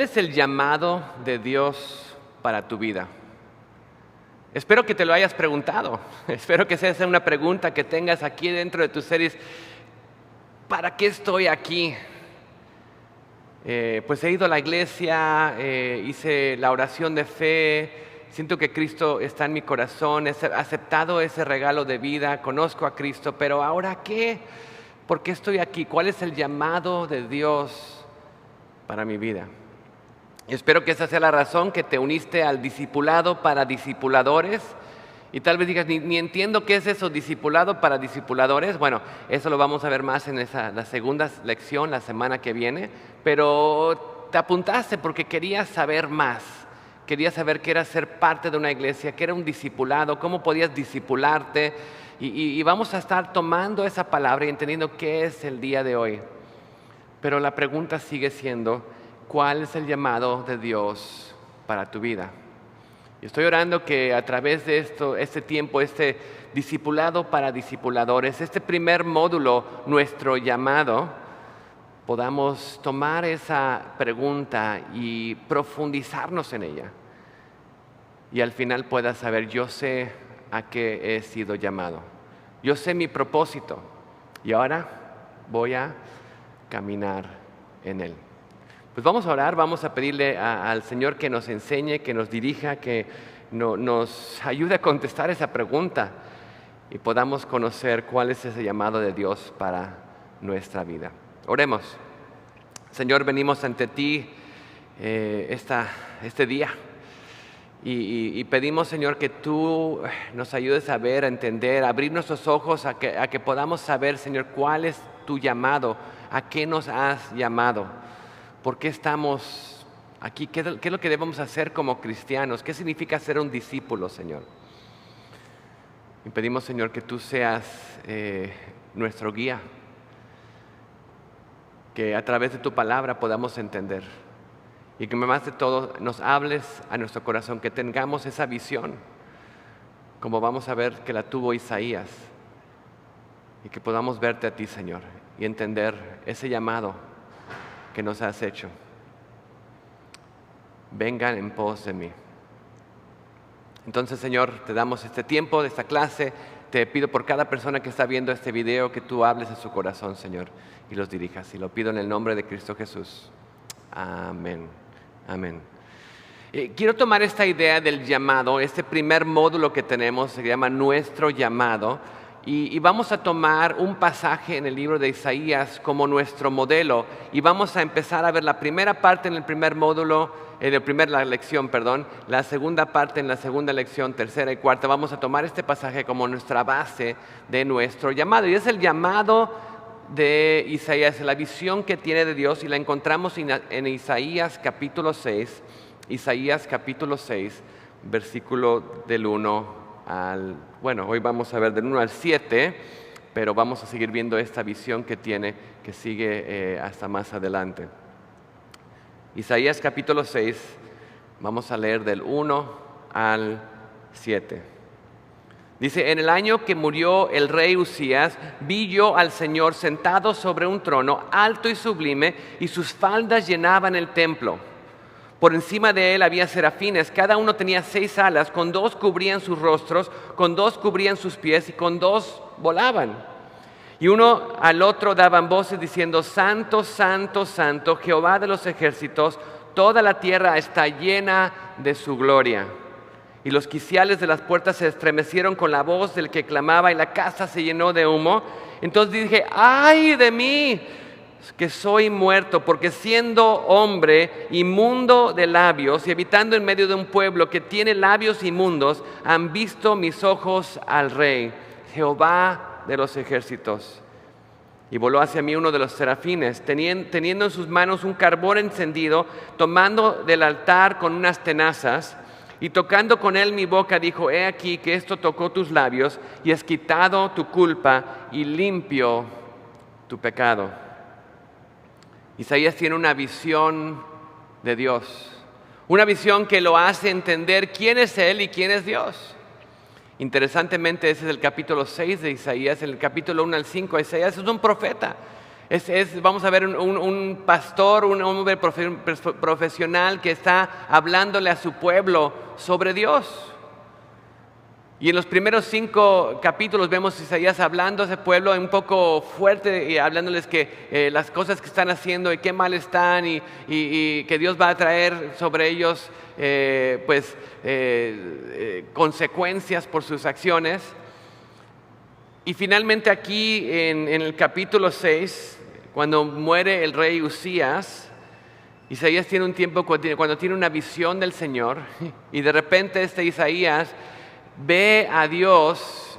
es el llamado de Dios para tu vida? Espero que te lo hayas preguntado. Espero que sea una pregunta que tengas aquí dentro de tus series. ¿Para qué estoy aquí? Pues he ido a la iglesia, hice la oración de fe, siento que Cristo está en mi corazón, he aceptado ese regalo de vida, conozco a Cristo, pero ¿ahora qué? ¿Por qué estoy aquí? ¿Cuál es el llamado de Dios para mi vida? Y espero que esa sea la razón que te uniste al discipulado para discipuladores. Y tal vez digas, ni entiendo qué es eso, discipulado para discipuladores. Bueno, eso lo vamos a ver más en la segunda lección, la semana que viene. Pero te apuntaste porque querías saber más. Querías saber qué era ser parte de una iglesia, qué era un discipulado, cómo podías discipularte. Y vamos a estar tomando esa palabra y entendiendo qué es el día de hoy. Pero la pregunta sigue siendo, ¿cuál es el llamado de Dios para tu vida? Y estoy orando que a través de este tiempo, este discipulado para discipuladores, este primer módulo, nuestro llamado, podamos tomar esa pregunta y profundizarnos en ella. Y al final puedas saber, yo sé a qué he sido llamado. Yo sé mi propósito y ahora voy a caminar en él. Pues vamos a orar, vamos a pedirle al Señor que nos enseñe, que nos dirija, que nos ayude a contestar esa pregunta y podamos conocer cuál es ese llamado de Dios para nuestra vida. Oremos. Señor, venimos ante ti este día y pedimos, Señor, que tú nos ayudes a ver, a entender, a abrir nuestros ojos a que podamos saber, Señor, cuál es tu llamado, a qué nos has llamado. ¿Por qué estamos aquí? ¿Qué es lo que debemos hacer como cristianos? ¿Qué significa ser un discípulo, Señor? Y pedimos, Señor, que tú seas nuestro guía, que a través de tu palabra podamos entender y que más de todo nos hables a nuestro corazón, que tengamos esa visión, como vamos a ver que la tuvo Isaías, y que podamos verte a ti, Señor, y entender ese llamado que nos has hecho. Vengan en pos de mí. Entonces, Señor, te damos este tiempo de esta clase. Te pido por cada persona que está viendo este video que tú hables a su corazón, Señor, y los dirijas. Y lo pido en el nombre de Cristo Jesús. Amén. Amén. Quiero tomar esta idea del llamado, este primer módulo que tenemos, se llama Nuestro Llamado. Y vamos a tomar un pasaje en el libro de Isaías como nuestro modelo y vamos a empezar a ver la primera parte en el primer módulo, la lección, la segunda parte en la segunda lección, tercera y cuarta. Vamos a tomar este pasaje como nuestra base de nuestro llamado y es el llamado de Isaías, la visión que tiene de Dios y la encontramos en Isaías capítulo 6, versículo del 1 hoy vamos a ver del 1 al 7, pero vamos a seguir viendo esta visión que tiene, que sigue hasta más adelante. Isaías capítulo 6, vamos a leer del 1 al 7. Dice, en el año que murió el rey Usías, vi yo al Señor sentado sobre un trono, alto y sublime, y sus faldas llenaban el templo. Por encima de él había serafines, cada uno tenía 6 alas, con 2 cubrían sus rostros, con 2 cubrían sus pies y con 2 volaban. Y uno al otro daban voces diciendo, Santo, Santo, Santo, Jehová de los ejércitos, toda la tierra está llena de su gloria. Y los quiciales de las puertas se estremecieron con la voz del que clamaba y la casa se llenó de humo. Entonces dije, ¡ay de mí! Que soy muerto, porque siendo hombre inmundo de labios y habitando en medio de un pueblo que tiene labios inmundos, han visto mis ojos al Rey, Jehová de los ejércitos. Y voló hacia mí uno de los serafines, teniendo en sus manos un carbón encendido, tomando del altar con unas tenazas, y tocando con él mi boca, dijo, he aquí que esto tocó tus labios, y has quitado tu culpa y limpio tu pecado. Isaías tiene una visión de Dios, una visión que lo hace entender quién es Él y quién es Dios. Interesantemente, ese es el capítulo 6 de Isaías. En el capítulo 1 al 5, Isaías es un profeta. Vamos a ver un pastor, un hombre profesional que está hablándole a su pueblo sobre Dios. Y en los primeros 5 capítulos vemos a Isaías hablando a ese pueblo un poco fuerte y hablándoles que las cosas que están haciendo y qué mal están y que Dios va a traer sobre ellos consecuencias por sus acciones. Y finalmente aquí en el capítulo 6, cuando muere el rey Usías, Isaías tiene un tiempo cuando tiene una visión del Señor y de repente Isaías ve a Dios,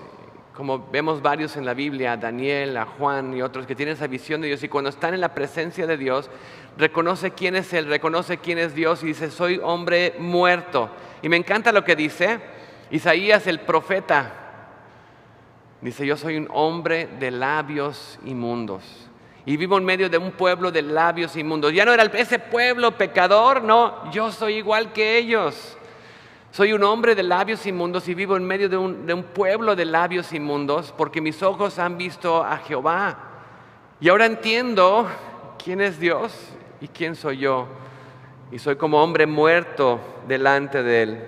como vemos varios en la Biblia, a Daniel, a Juan y otros que tienen esa visión de Dios, y cuando están en la presencia de Dios, reconoce quién es Él, reconoce quién es Dios y dice, soy hombre muerto. Y me encanta lo que dice Isaías el profeta, dice, yo soy un hombre de labios inmundos y vivo en medio de un pueblo de labios inmundos. Ya no era ese pueblo pecador, no, yo soy igual que ellos. Soy un hombre de labios inmundos y vivo en medio de un pueblo de labios inmundos porque mis ojos han visto a Jehová. Y ahora entiendo quién es Dios y quién soy yo. Y soy como hombre muerto delante de Él.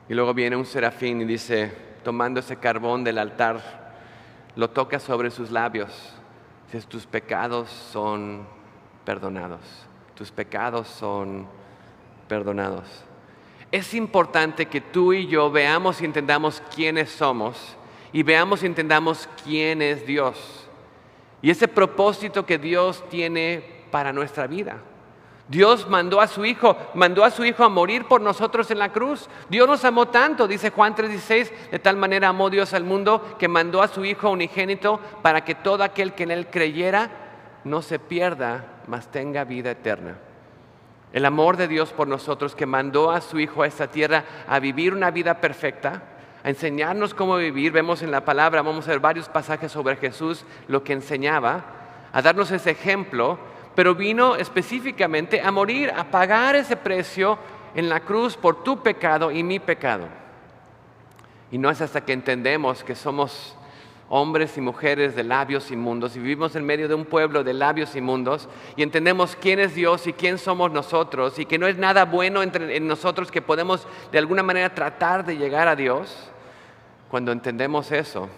Y luego viene un serafín y dice, tomando ese carbón del altar, lo toca sobre sus labios. Dice, tus pecados son perdonados. Tus pecados son perdonados. Es importante que tú y yo veamos y entendamos quiénes somos y veamos y entendamos quién es Dios y ese propósito que Dios tiene para nuestra vida. Dios mandó a su Hijo a morir por nosotros en la cruz. Dios nos amó tanto, dice Juan 3:16, de tal manera amó Dios al mundo que mandó a su Hijo unigénito para que todo aquel que en Él creyera no se pierda, mas tenga vida eterna. El amor de Dios por nosotros que mandó a su Hijo a esta tierra a vivir una vida perfecta, a enseñarnos cómo vivir. Vemos en la palabra, vamos a ver varios pasajes sobre Jesús, lo que enseñaba, a darnos ese ejemplo, pero vino específicamente a morir, a pagar ese precio en la cruz por tu pecado y mi pecado. Y no es hasta que entendemos que somos hombres y mujeres de labios inmundos y vivimos en medio de un pueblo de labios inmundos y entendemos quién es Dios y quién somos nosotros y que no es nada bueno en nosotros que podemos de alguna manera tratar de llegar a Dios. Cuando entendemos eso,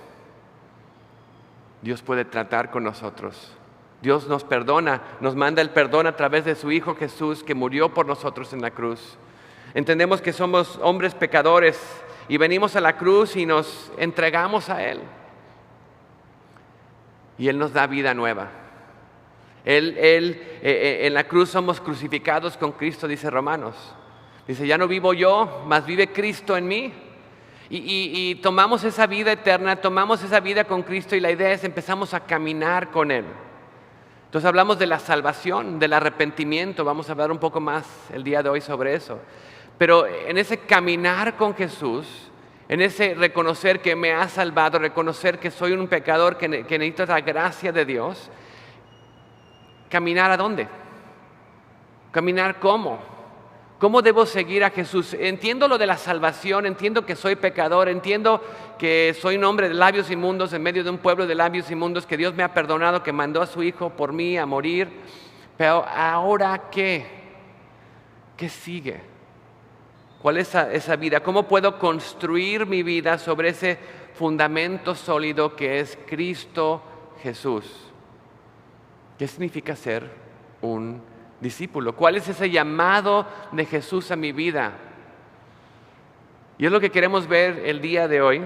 Dios puede tratar con nosotros. Dios nos perdona, nos manda el perdón a través de su Hijo Jesús que murió por nosotros en la cruz. Entendemos que somos hombres pecadores y venimos a la cruz y nos entregamos a Él. Y Él nos da vida nueva. En la cruz somos crucificados con Cristo, dice Romanos. Dice, ya no vivo yo, mas vive Cristo en mí. Y tomamos esa vida eterna, tomamos esa vida con Cristo y la idea es empezamos a caminar con Él. Entonces hablamos de la salvación, del arrepentimiento. Vamos a hablar un poco más el día de hoy sobre eso. Pero en ese caminar con Jesús, en ese reconocer que me ha salvado, reconocer que soy un pecador, que necesito la gracia de Dios. ¿Caminar a dónde? ¿Caminar cómo? ¿Cómo debo seguir a Jesús? Entiendo lo de la salvación, entiendo que soy pecador, entiendo que soy un hombre de labios inmundos en medio de un pueblo de labios inmundos, que Dios me ha perdonado, que mandó a su Hijo por mí a morir. Pero ¿ahora qué? ¿Qué sigue? ¿Cuál es esa vida? ¿Cómo puedo construir mi vida sobre ese fundamento sólido que es Cristo Jesús? ¿Qué significa ser un discípulo? ¿Cuál es ese llamado de Jesús a mi vida? Y es lo que queremos ver el día de hoy.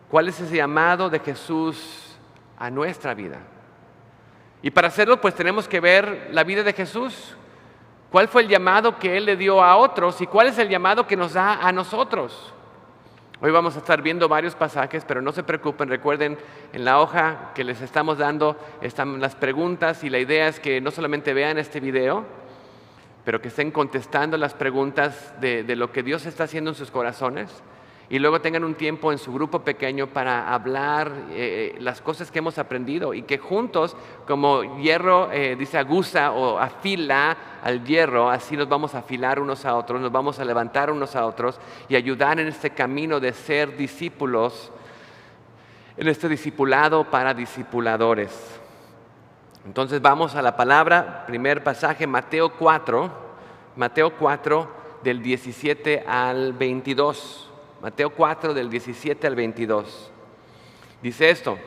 ¿Cuál es ese llamado de Jesús a nuestra vida? Y para hacerlo, pues tenemos que ver la vida de Jesús. ¿Cuál fue el llamado que Él le dio a otros y cuál es el llamado que nos da a nosotros? Hoy vamos a estar viendo varios pasajes, pero no se preocupen, recuerden, en la hoja que les estamos dando están las preguntas y la idea es que no solamente vean este video, pero que estén contestando las preguntas de lo que Dios está haciendo en sus corazones y luego tengan un tiempo en su grupo pequeño para hablar las cosas que hemos aprendido y que juntos, como hierro dice aguza o afila al hierro, así nos vamos a afilar unos a otros, nos vamos a levantar unos a otros y ayudar en este camino de ser discípulos en este discipulado para discipuladores. Entonces vamos a la palabra, primer pasaje, Mateo 4 del 17 al 22. Mateo 4 del 17 al 22. Dice esto: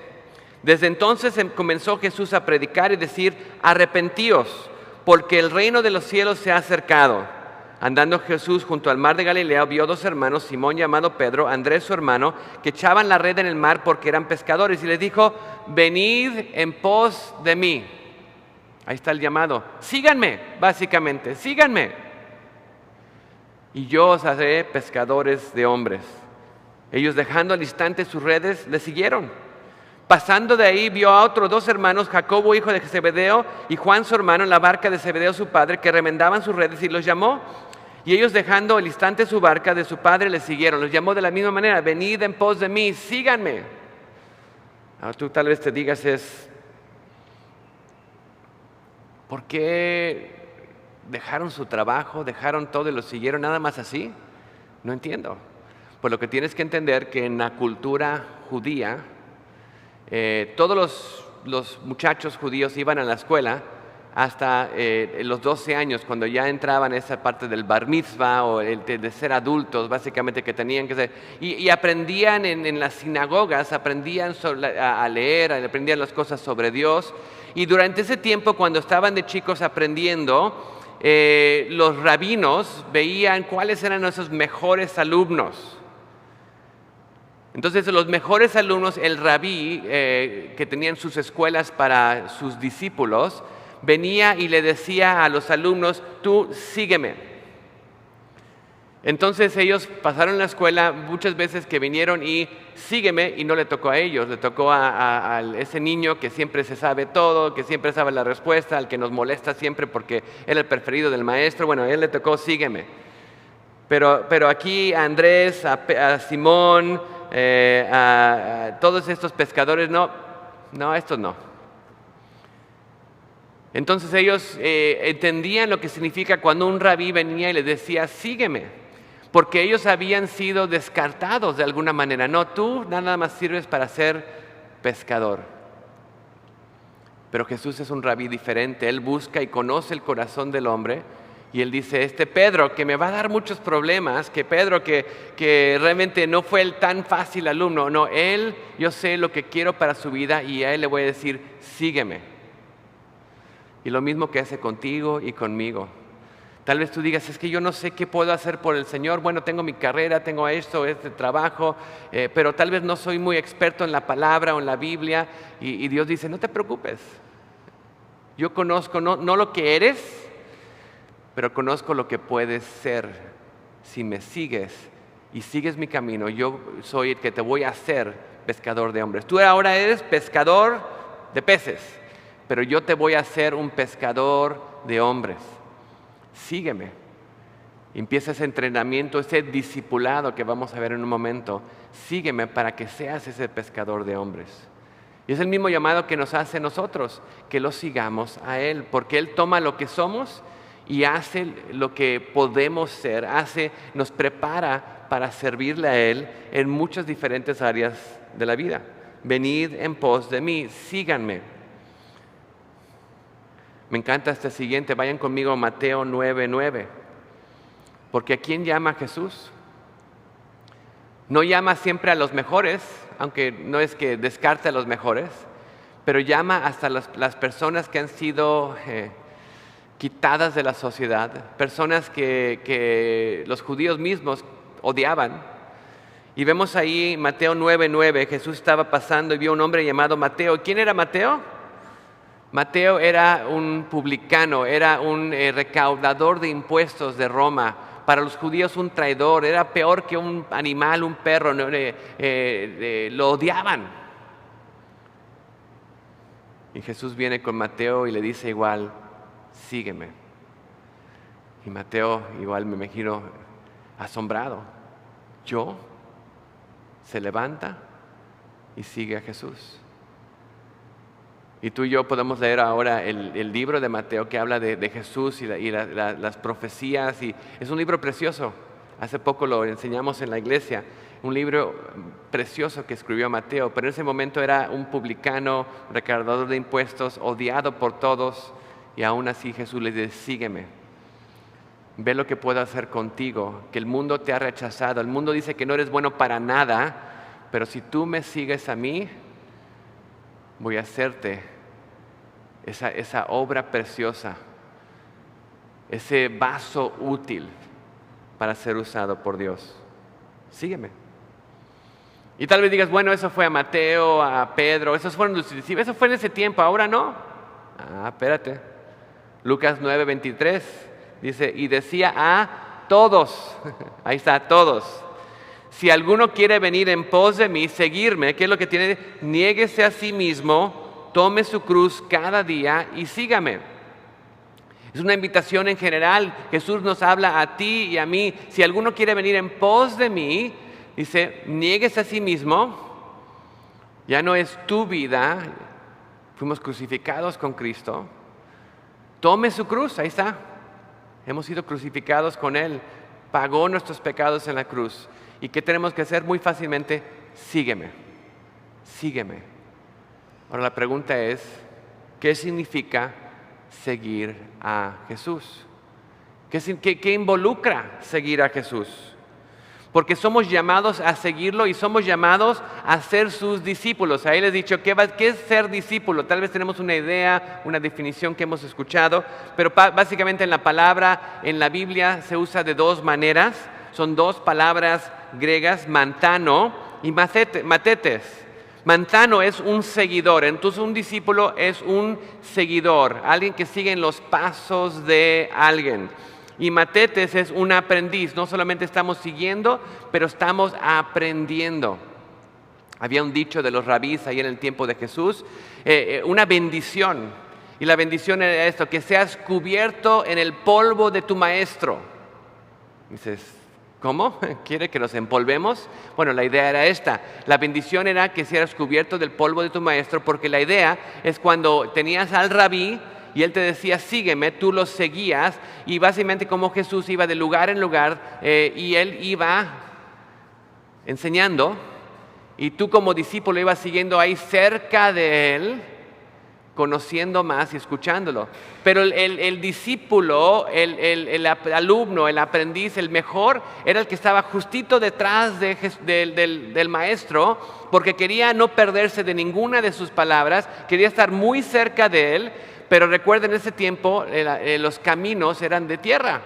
desde entonces comenzó Jesús a predicar y decir: arrepentíos, porque el reino de los cielos se ha acercado. Andando Jesús junto al mar de Galilea, vio dos hermanos, Simón llamado Pedro, Andrés su hermano, que echaban la red en el mar porque eran pescadores, y les dijo: venid en pos de mí. Ahí está el llamado. Síganme, básicamente, síganme. Y yo os haré pescadores de hombres. Ellos, dejando al instante sus redes, le siguieron. Pasando de ahí, vio a otros dos hermanos, Jacobo hijo de Zebedeo y Juan su hermano, en la barca de Zebedeo su padre, que remendaban sus redes, y los llamó. Y ellos, dejando al instante su barca de su padre, le siguieron. Los llamó de la misma manera: venid en pos de mí, síganme. Ahora tú tal vez te digas ¿por qué dejaron su trabajo, dejaron todo y los siguieron nada más así? No entiendo. Pues lo que tienes que entender que en la cultura judía, todos los muchachos judíos iban a la escuela hasta los 12 años, cuando ya entraban a esa parte del bar mitzvah o de ser adultos, básicamente, que tenían que ser. Y aprendían en las sinagogas, aprendían a leer, aprendían las cosas sobre Dios. Y durante ese tiempo, cuando estaban de chicos aprendiendo, los rabinos veían cuáles eran esos mejores alumnos. Entonces los mejores alumnos, el rabí, que tenían sus escuelas para sus discípulos, venía y le decía a los alumnos: tú sígueme. Entonces ellos pasaron la escuela muchas veces que vinieron y sígueme, y no le tocó a ellos, le tocó a ese niño que siempre se sabe todo, que siempre sabe la respuesta, al que nos molesta siempre porque era el preferido del maestro. Bueno, a él le tocó sígueme. Pero aquí a Andrés, a Simón, a todos estos pescadores, no, estos no. Entonces ellos entendían lo que significa cuando un rabí venía y les decía: sígueme, porque ellos habían sido descartados de alguna manera. No, tú nada más sirves para ser pescador. Pero Jesús es un rabí diferente. Él busca y conoce el corazón del hombre. Y él dice: Pedro, que me va a dar muchos problemas, que Pedro, que realmente no fue el tan fácil alumno. No, yo sé lo que quiero para su vida, y a él le voy a decir: sígueme. Y lo mismo que hace contigo y conmigo. Tal vez tú digas: es que yo no sé qué puedo hacer por el Señor. Bueno, tengo mi carrera, tengo este trabajo, pero tal vez no soy muy experto en la palabra o en la Biblia. Y Dios dice: no te preocupes. Yo conozco no lo que eres, pero conozco lo que puedes ser si me sigues y sigues mi camino. Yo soy el que te voy a hacer pescador de hombres. Tú ahora eres pescador de peces, pero yo te voy a hacer un pescador de hombres. Sígueme. Empieza ese entrenamiento, ese discipulado que vamos a ver en un momento. Sígueme para que seas ese pescador de hombres. Y es el mismo llamado que nos hace a nosotros, que lo sigamos a Él, porque Él toma lo que somos y hace lo que podemos ser, nos prepara para servirle a Él en muchas diferentes áreas de la vida. Venid en pos de mí, síganme. Me encanta este siguiente, vayan conmigo a Mateo 9:9. Porque ¿a quién llama Jesús? No llama siempre a los mejores, aunque no es que descarte a los mejores, pero llama hasta las personas que han sido quitadas de la sociedad, personas que los judíos mismos odiaban. Y vemos ahí Mateo 9:9, Jesús estaba pasando y vio un hombre llamado Mateo. ¿Quién era Mateo? Mateo era un publicano, era un recaudador de impuestos de Roma. Para los judíos un traidor, era peor que un animal, un perro, lo odiaban. Y Jesús viene con Mateo y le dice igual: sígueme. Y Mateo igual, me imagino, asombrado. ¿Yo? Se levanta y sigue a Jesús. Y tú y yo podemos leer ahora el libro de Mateo que habla de Jesús y las profecías. Y es un libro precioso. Hace poco lo enseñamos en la iglesia. Un libro precioso que escribió Mateo, pero en ese momento era un publicano, recaudador de impuestos, odiado por todos, y aún así Jesús le dice, sígueme, ve lo que puedo hacer contigo, que el mundo te ha rechazado, el mundo dice que no eres bueno para nada, pero si tú me sigues a mí, voy a hacerte esa obra preciosa, ese vaso útil para ser usado por Dios. Sígueme. Y tal vez digas, bueno, eso fue a Mateo, a Pedro, esos fueron los discípulos, eso fue en ese tiempo, ahora no. Espérate. Lucas 9:23 dice, y decía a todos, ahí está, a todos, si alguno quiere venir en pos de mí, seguirme, ¿qué es lo que tiene? Niéguese a sí mismo, tome su cruz cada día y sígame. Es una invitación en general. Jesús nos habla a ti y a mí. Si alguno quiere venir en pos de mí, dice, niéguese a sí mismo. Ya no es tu vida. Fuimos crucificados con Cristo. Tome su cruz, ahí está. Hemos sido crucificados con Él. Pagó nuestros pecados en la cruz. ¿Y qué tenemos que hacer? Muy fácilmente, sígueme. Sígueme. Ahora la pregunta es, ¿qué significa seguir a Jesús? ¿Qué involucra seguir a Jesús? Porque somos llamados a seguirlo y somos llamados a ser sus discípulos. Ahí les he dicho, ¿qué es ser discípulo? Tal vez tenemos una idea, una definición que hemos escuchado, pero básicamente en la palabra, en la Biblia se usa de dos maneras. Son dos palabras griegas, mantano y matetes. Mantano es un seguidor, entonces un discípulo es un seguidor, alguien que sigue en los pasos de alguien. Y matetes es un aprendiz, no solamente estamos siguiendo, pero estamos aprendiendo. Había un dicho de los rabís ahí en el tiempo de Jesús, una bendición. Y la bendición era esto, que seas cubierto en el polvo de tu maestro. Dices, ¿cómo? ¿Quiere que nos empolvemos? Bueno, la idea era esta. La bendición era que seas cubierto del polvo de tu maestro, porque la idea es cuando tenías al rabí y él te decía, sígueme, tú lo seguías, y básicamente como Jesús iba de lugar en lugar y él iba enseñando, y tú como discípulo ibas siguiendo ahí cerca de él, conociendo más y escuchándolo. Pero el discípulo, el alumno, el aprendiz, el mejor, era el que estaba justito detrás del maestro, porque quería no perderse de ninguna de sus palabras, quería estar muy cerca de él. Pero recuerden, en ese tiempo los caminos eran de tierra.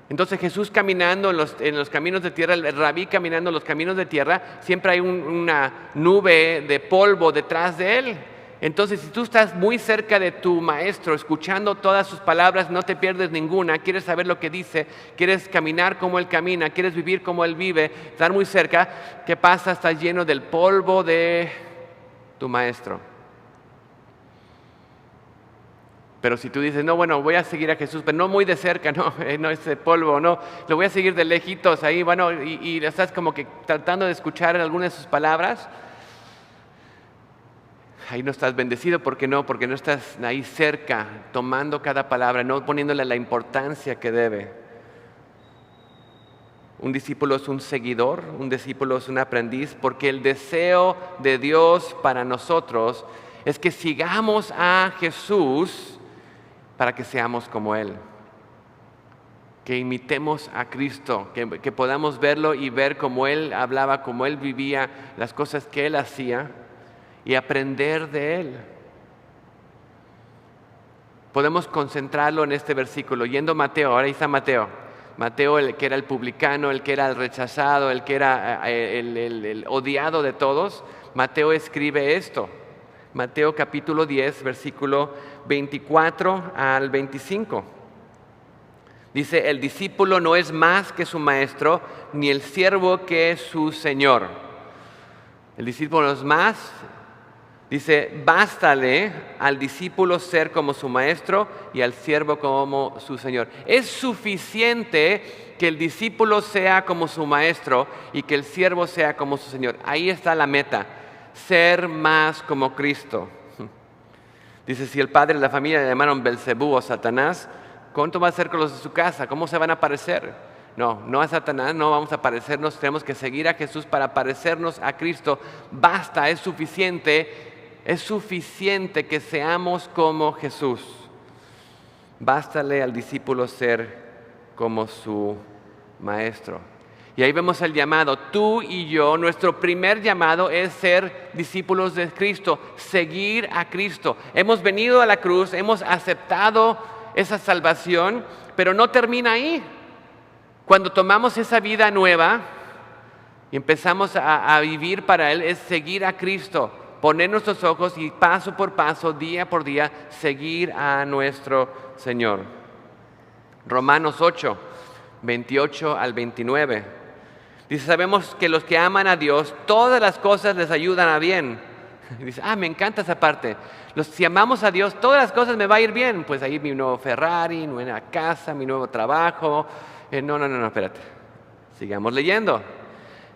Entonces Jesús caminando en los caminos de tierra, el rabí caminando en los caminos de tierra, siempre hay una nube de polvo detrás de él. Entonces, si tú estás muy cerca de tu maestro, escuchando todas sus palabras, no te pierdes ninguna, quieres saber lo que dice, quieres caminar como él camina, quieres vivir como él vive, estar muy cerca, ¿qué pasa? Estás lleno del polvo de tu maestro. Pero si tú dices, no, bueno, voy a seguir a Jesús, pero no muy de cerca, no ese polvo, no, lo voy a seguir de lejitos ahí, bueno, y estás como que tratando de escuchar algunas de sus palabras, ahí no estás bendecido. ¿Por qué no? Porque no estás ahí cerca, tomando cada palabra, no poniéndole la importancia que debe. Un discípulo es un seguidor, un discípulo es un aprendiz, porque el deseo de Dios para nosotros es que sigamos a Jesús para que seamos como Él, que imitemos a Cristo, que podamos verlo y ver cómo Él hablaba, cómo Él vivía, las cosas que Él hacía y aprender de Él. Podemos concentrarlo en este versículo, yendo a Mateo, ahora ahí está Mateo, el que era el publicano, el que era el rechazado, el que era el odiado de todos. Mateo escribe esto. Mateo capítulo 10, versículo 24 al 25. Dice, el discípulo no es más que su maestro, ni el siervo que su señor. El discípulo no es más. Dice, bástale al discípulo ser como su maestro y al siervo como su señor. Es suficiente que el discípulo sea como su maestro y que el siervo sea como su señor. Ahí está la meta. Ser más como Cristo. Dice, si el padre de la familia le llamaron Belcebú o Satanás, ¿cuánto va a ser con los de su casa? ¿Cómo se van a parecer? No a Satanás, no vamos a parecernos, tenemos que seguir a Jesús para parecernos a Cristo. Basta, es suficiente que seamos como Jesús. Bástale al discípulo ser como su maestro. Y ahí vemos el llamado. Tú y yo, nuestro primer llamado es ser discípulos de Cristo, seguir a Cristo. Hemos venido a la cruz, hemos aceptado esa salvación, pero no termina ahí. Cuando tomamos esa vida nueva y empezamos a vivir para Él, es seguir a Cristo, poner nuestros ojos y paso por paso, día por día, seguir a nuestro Señor. Romanos 8, 28 al 29. Dice, sabemos que los que aman a Dios, todas las cosas les ayudan a bien. Dice, me encanta esa parte. Si amamos a Dios, todas las cosas me va a ir bien. Pues ahí mi nuevo Ferrari, nueva casa, mi nuevo trabajo. No, espérate. Sigamos leyendo.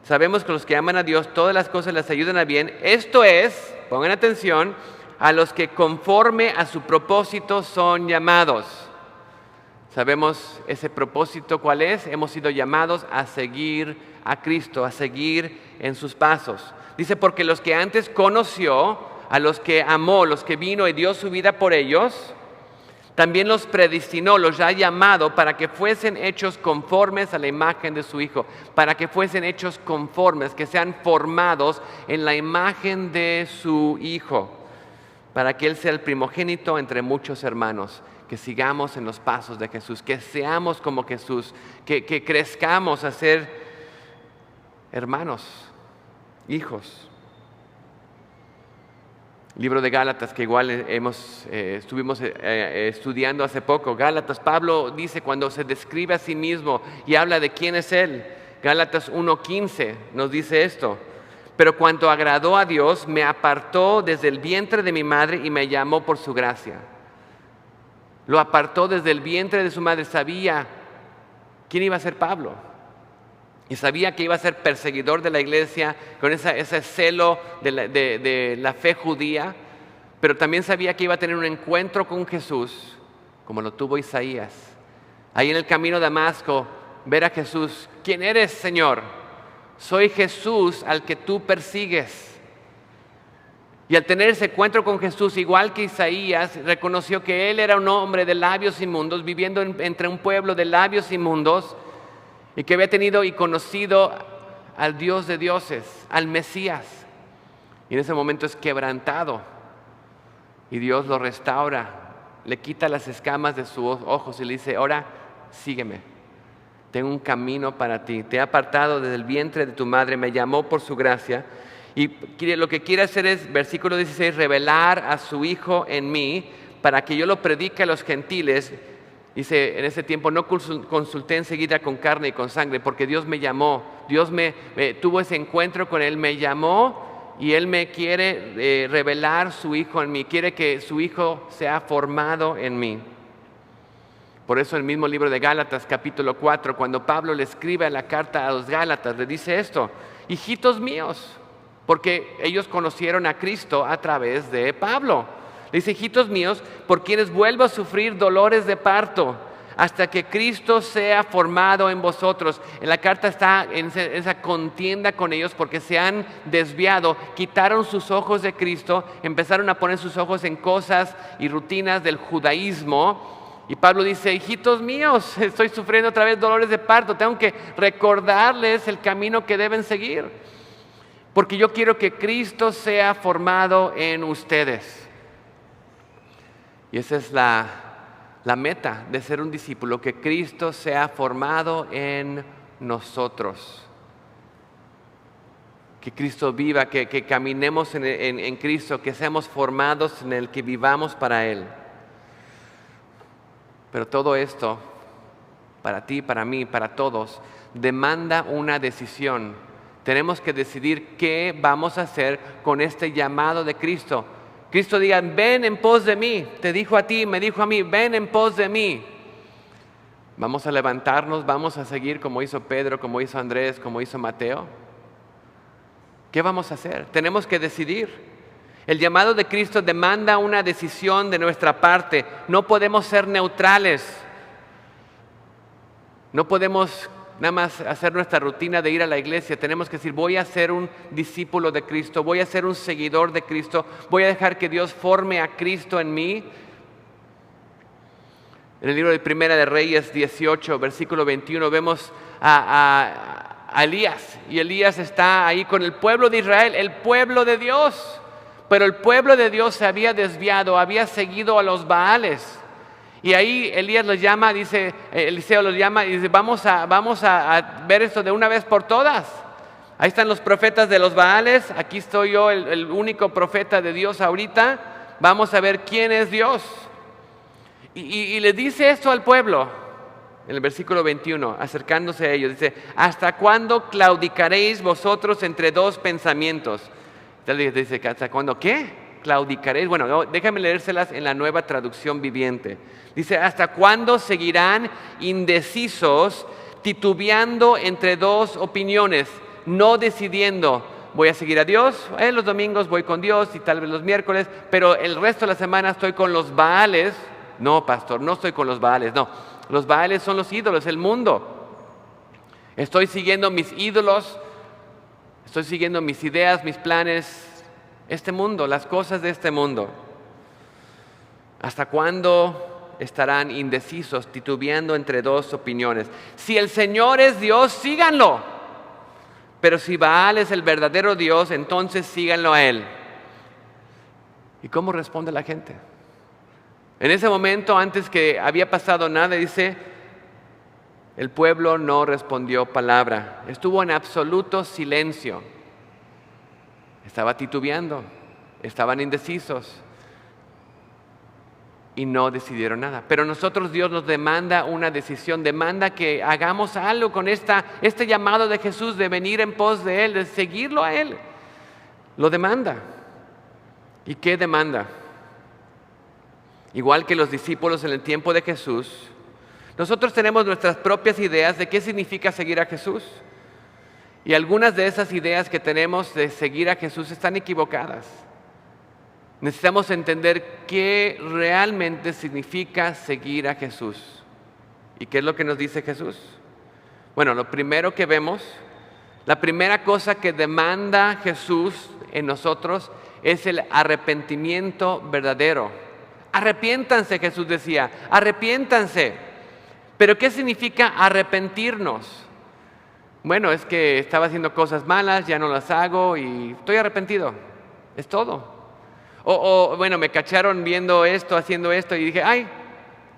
Sabemos que los que aman a Dios, todas las cosas les ayudan a bien. Esto es, pongan atención, a los que conforme a su propósito son llamados. Sabemos ese propósito cuál es. Hemos sido llamados a seguir a Cristo, a seguir en sus pasos. Dice, porque los que antes conoció, a los que amó, los que vino y dio su vida por ellos, también los predestinó, los ha llamado para que fuesen hechos conformes a la imagen de su Hijo, para que fuesen hechos conformes, que sean formados en la imagen de su Hijo, para que Él sea el primogénito entre muchos hermanos. Que sigamos en los pasos de Jesús, que seamos como Jesús, que crezcamos a ser hermanos, hijos. Libro de Gálatas, que igual estuvimos estudiando hace poco. Gálatas, Pablo dice cuando se describe a sí mismo y habla de quién es Él. Gálatas 1:15 nos dice esto. Pero cuanto agradó a Dios, me apartó desde el vientre de mi madre y me llamó por su gracia. Lo apartó desde el vientre de su madre. Sabía quién iba a ser Pablo. Y sabía que iba a ser perseguidor de la iglesia con ese celo de la fe judía. Pero también sabía que iba a tener un encuentro con Jesús, como lo tuvo Isaías. Ahí en el camino a Damasco, ver a Jesús. ¿Quién eres, Señor? Soy Jesús al que tú persigues. Y al tener ese encuentro con Jesús, igual que Isaías, reconoció que él era un hombre de labios inmundos, viviendo entre un pueblo de labios inmundos, y que había tenido y conocido al Dios de dioses, al Mesías. Y en ese momento es quebrantado, y Dios lo restaura, le quita las escamas de sus ojos y le dice, ahora sígueme, tengo un camino para ti, te he apartado desde el vientre de tu madre, me llamó por su gracia. Y lo que quiere hacer es, versículo 16, revelar a su Hijo en mí para que yo lo predique a los gentiles. Dice, en ese tiempo no consulté enseguida con carne y con sangre, porque Dios me llamó. Dios tuvo ese encuentro con Él, me llamó y Él me quiere revelar su Hijo en mí. Quiere que su Hijo sea formado en mí. Por eso el mismo libro de Gálatas, capítulo 4, cuando Pablo le escribe la carta a los Gálatas, le dice esto, hijitos míos, porque ellos conocieron a Cristo a través de Pablo. Le dice, hijitos míos, por quienes vuelvo a sufrir dolores de parto, hasta que Cristo sea formado en vosotros. En la carta está en esa contienda con ellos porque se han desviado, quitaron sus ojos de Cristo, empezaron a poner sus ojos en cosas y rutinas del judaísmo. Y Pablo dice, hijitos míos, estoy sufriendo otra vez dolores de parto, tengo que recordarles el camino que deben seguir. Porque yo quiero que Cristo sea formado en ustedes. Y esa es la meta de ser un discípulo, que Cristo sea formado en nosotros. Que Cristo viva, que caminemos en Cristo, que seamos formados en Él, que vivamos para Él. Pero todo esto, para ti, para mí, para todos, demanda una decisión. Tenemos que decidir qué vamos a hacer con este llamado de Cristo. Cristo diga, ven en pos de mí. Te dijo a ti, me dijo a mí, ven en pos de mí. Vamos a levantarnos, vamos a seguir como hizo Pedro, como hizo Andrés, como hizo Mateo. ¿Qué vamos a hacer? Tenemos que decidir. El llamado de Cristo demanda una decisión de nuestra parte. No podemos ser neutrales. No podemos nada más hacer nuestra rutina de ir a la iglesia. Tenemos que decir, voy a ser un discípulo de Cristo, voy a ser un seguidor de Cristo, voy a dejar que Dios forme a Cristo en mí. En el libro de Primera de Reyes 18, versículo 21, vemos a Elías. Y Elías está ahí con el pueblo de Israel, el pueblo de Dios. Pero el pueblo de Dios se había desviado, había seguido a los Baales. Y ahí Elías los llama, dice, Eliseo los llama y dice, vamos a ver esto de una vez por todas. Ahí están los profetas de los Baales, aquí estoy yo, el único profeta de Dios ahorita. Vamos a ver quién es Dios. Y le dice esto al pueblo, en el versículo 21, acercándose a ellos, dice, ¿hasta cuándo claudicaréis vosotros entre dos pensamientos? Entonces dice, ¿hasta cuándo qué? Claudicaréis. Bueno, no, déjame leérselas en la Nueva Traducción Viviente. Dice, ¿hasta cuándo seguirán indecisos, titubeando entre dos opiniones, no decidiendo? Voy a seguir a Dios, los domingos voy con Dios y tal vez los miércoles, pero el resto de la semana estoy con los Baales. No, pastor, no estoy con los Baales, no. Los Baales son los ídolos, el mundo. Estoy siguiendo mis ídolos, estoy siguiendo mis ideas, mis planes, este mundo, las cosas de este mundo. ¿Hasta cuándo estarán indecisos, titubeando entre dos opiniones? Si el Señor es Dios, síganlo. Pero si Baal es el verdadero Dios, entonces síganlo a Él. ¿Y cómo responde la gente? En ese momento, antes que había pasado nada, dice, el pueblo no respondió palabra. Estuvo en absoluto silencio. Estaba titubeando, estaban indecisos y no decidieron nada. Pero nosotros, Dios nos demanda una decisión, demanda que hagamos algo con este llamado de Jesús de venir en pos de Él, de seguirlo a Él. Lo demanda. ¿Y qué demanda? Igual que los discípulos en el tiempo de Jesús, nosotros tenemos nuestras propias ideas de qué significa seguir a Jesús. Y algunas de esas ideas que tenemos de seguir a Jesús están equivocadas. Necesitamos entender qué realmente significa seguir a Jesús. ¿Y qué es lo que nos dice Jesús? Bueno, lo primero que vemos, la primera cosa que demanda Jesús en nosotros es el arrepentimiento verdadero. Arrepiéntanse, Jesús decía, arrepiéntanse. ¿Pero qué significa arrepentirnos? Bueno, es que estaba haciendo cosas malas, ya no las hago y estoy arrepentido. Es todo. Bueno, me cacharon viendo esto, haciendo esto y dije, ay,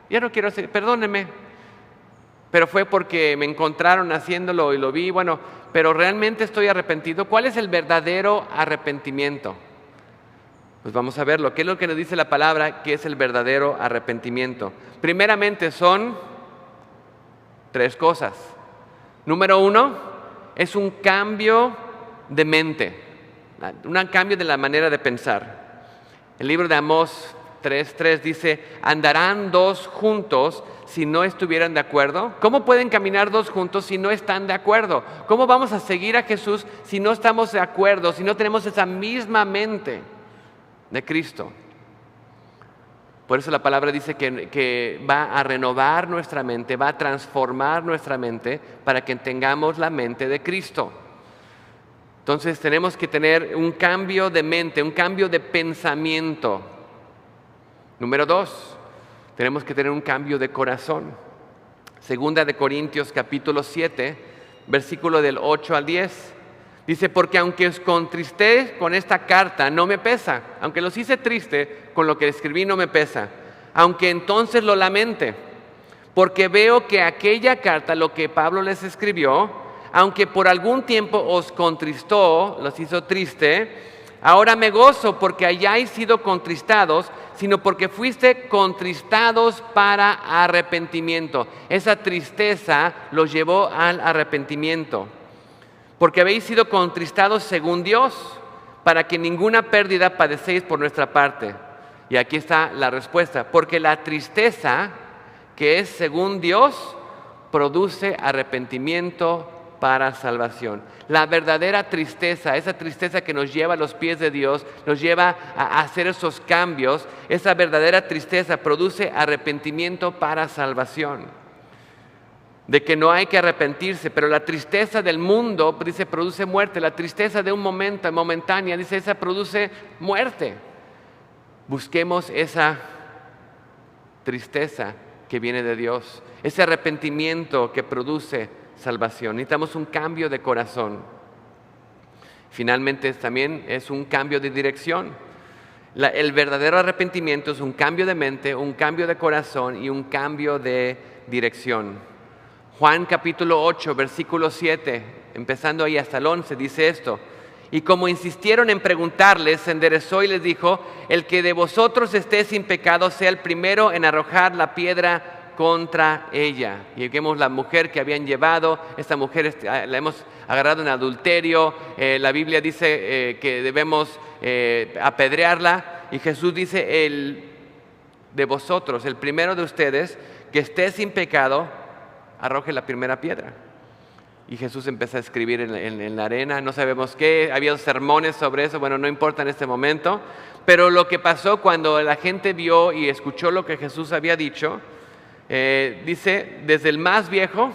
ya no quiero hacer, perdónenme. Pero fue porque me encontraron haciéndolo y lo vi, bueno, pero realmente estoy arrepentido. ¿Cuál es el verdadero arrepentimiento? Pues vamos a verlo. ¿Qué es lo que nos dice la palabra que es el verdadero arrepentimiento? Primeramente son tres cosas. Número uno, es un cambio de mente, un cambio de la manera de pensar. El libro de Amós 3:3 dice, ¿andarán dos juntos si no estuvieran de acuerdo? ¿Cómo pueden caminar dos juntos si no están de acuerdo? ¿Cómo vamos a seguir a Jesús si no estamos de acuerdo, si no tenemos esa misma mente de Cristo? Por eso la palabra dice que va a renovar nuestra mente, va a transformar nuestra mente para que tengamos la mente de Cristo. Entonces tenemos que tener un cambio de mente, un cambio de pensamiento. Número dos, tenemos que tener un cambio de corazón. Segunda de Corintios capítulo 7, versículo del 8 al 10. Dice, porque aunque os contristé con esta carta, no me pesa. Aunque los hice triste, con lo que escribí no me pesa. Aunque entonces lo lamente. Porque veo que aquella carta, lo que Pablo les escribió, aunque por algún tiempo os contristó, los hizo triste, ahora me gozo porque hayáis sido contristados, sino porque fuiste contristados para arrepentimiento. Esa tristeza los llevó al arrepentimiento. Porque habéis sido contristados según Dios, para que ninguna pérdida padecéis por nuestra parte. Y aquí está la respuesta. Porque la tristeza, que es según Dios, produce arrepentimiento para salvación. La verdadera tristeza, esa tristeza que nos lleva a los pies de Dios, nos lleva a hacer esos cambios, esa verdadera tristeza produce arrepentimiento para salvación. de que no hay que arrepentirse, pero la tristeza del mundo, dice, produce muerte. La tristeza de un momento, momentánea, dice, esa produce muerte. Busquemos esa tristeza que viene de Dios, ese arrepentimiento que produce salvación. Necesitamos un cambio de corazón. Finalmente también es un cambio de dirección. El verdadero arrepentimiento es un cambio de mente, un cambio de corazón y un cambio de dirección. Juan capítulo 8, versículo 7, empezando ahí hasta el 11, dice esto: y como insistieron en preguntarles, se enderezó y les dijo: el que de vosotros esté sin pecado sea el primero en arrojar la piedra contra ella. Y vemos la mujer que habían llevado. Esta mujer la hemos agarrado en adulterio. La Biblia dice que debemos apedrearla. Y Jesús dice: el de vosotros, el primero de ustedes que esté sin pecado, arroje la primera piedra. Y Jesús empezó a escribir en la arena. No sabemos qué, había sermones sobre eso. Bueno, no importa en este momento. Pero lo que pasó cuando la gente vio y escuchó lo que Jesús había dicho, dice, desde el más viejo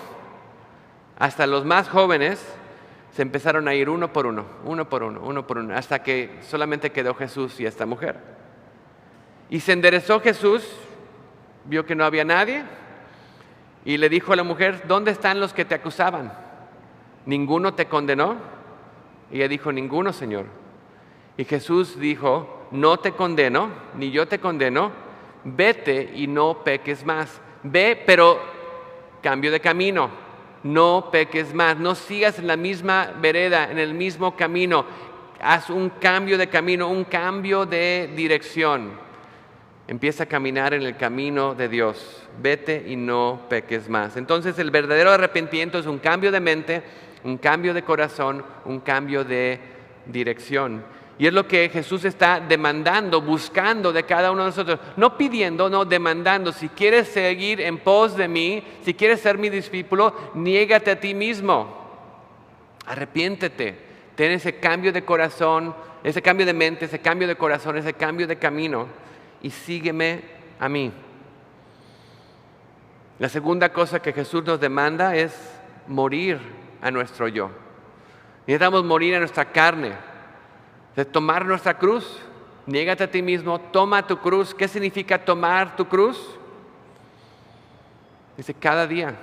hasta los más jóvenes se empezaron a ir uno por uno, hasta que solamente quedó Jesús y esta mujer. Y se enderezó Jesús, vio que no había nadie, y le dijo a la mujer: ¿dónde están los que te acusaban? ¿Ninguno te condenó? Y ella dijo: ninguno, Señor. Y Jesús dijo: no te condeno, ni yo te condeno, vete y no peques más. Ve, pero cambio de camino, no peques más, no sigas en la misma vereda, en el mismo camino. Haz un cambio de camino, un cambio de dirección. Empieza a caminar en el camino de Dios. Vete y no peques más. Entonces el verdadero arrepentimiento es un cambio de mente, un cambio de corazón, un cambio de dirección. Y es lo que Jesús está demandando, buscando de cada uno de nosotros. No pidiendo, no demandando. Si quieres seguir en pos de mí, si quieres ser mi discípulo, niégate a ti mismo. Arrepiéntete. Ten ese cambio de corazón, ese cambio de mente, ese cambio de corazón, ese cambio de camino. Y sígueme a mí. La segunda cosa que Jesús nos demanda es morir a nuestro yo. Necesitamos morir a nuestra carne, de tomar nuestra cruz. Niégate a ti mismo, toma tu cruz. ¿Qué significa tomar tu cruz? Dice cada día.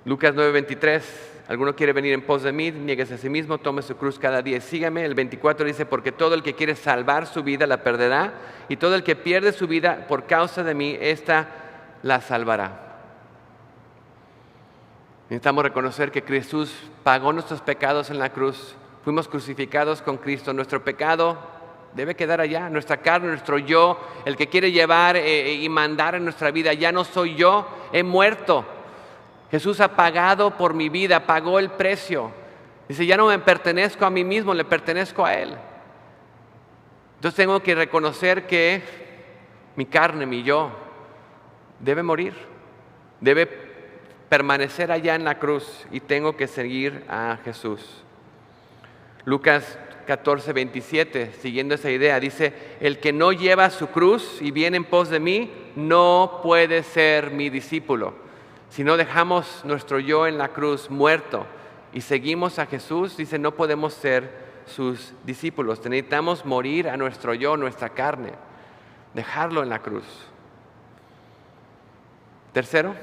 Lucas 9:23. ¿Alguno quiere venir en pos de mí? Niéguese a sí mismo, tome su cruz cada día y sígame. El 24 dice: porque todo el que quiere salvar su vida la perderá, y todo el que pierde su vida por causa de mí, ésta la salvará. Necesitamos reconocer que Jesús pagó nuestros pecados en la cruz. Fuimos crucificados con Cristo. Nuestro pecado debe quedar allá. Nuestra carne, nuestro yo, el que quiere llevar y mandar en nuestra vida, ya no soy yo, he muerto. Jesús ha pagado por mi vida, pagó el precio. Dice: ya no me pertenezco a mí mismo, le pertenezco a Él. Entonces tengo que reconocer que mi carne, mi yo, debe morir, debe permanecer allá en la cruz, y tengo que seguir a Jesús. Lucas 14:27, siguiendo esa idea, dice: el que no lleva su cruz y viene en pos de mí, no puede ser mi discípulo. Si no dejamos nuestro yo en la cruz muerto y seguimos a Jesús, dice, no podemos ser sus discípulos. Necesitamos morir a nuestro yo, nuestra carne, dejarlo en la cruz. Tercero,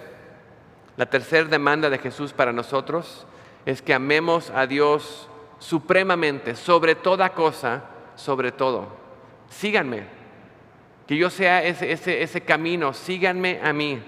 la tercera demanda de Jesús para nosotros es que amemos a Dios supremamente, sobre toda cosa, sobre todo. Síganme, que yo sea ese camino, síganme a mí.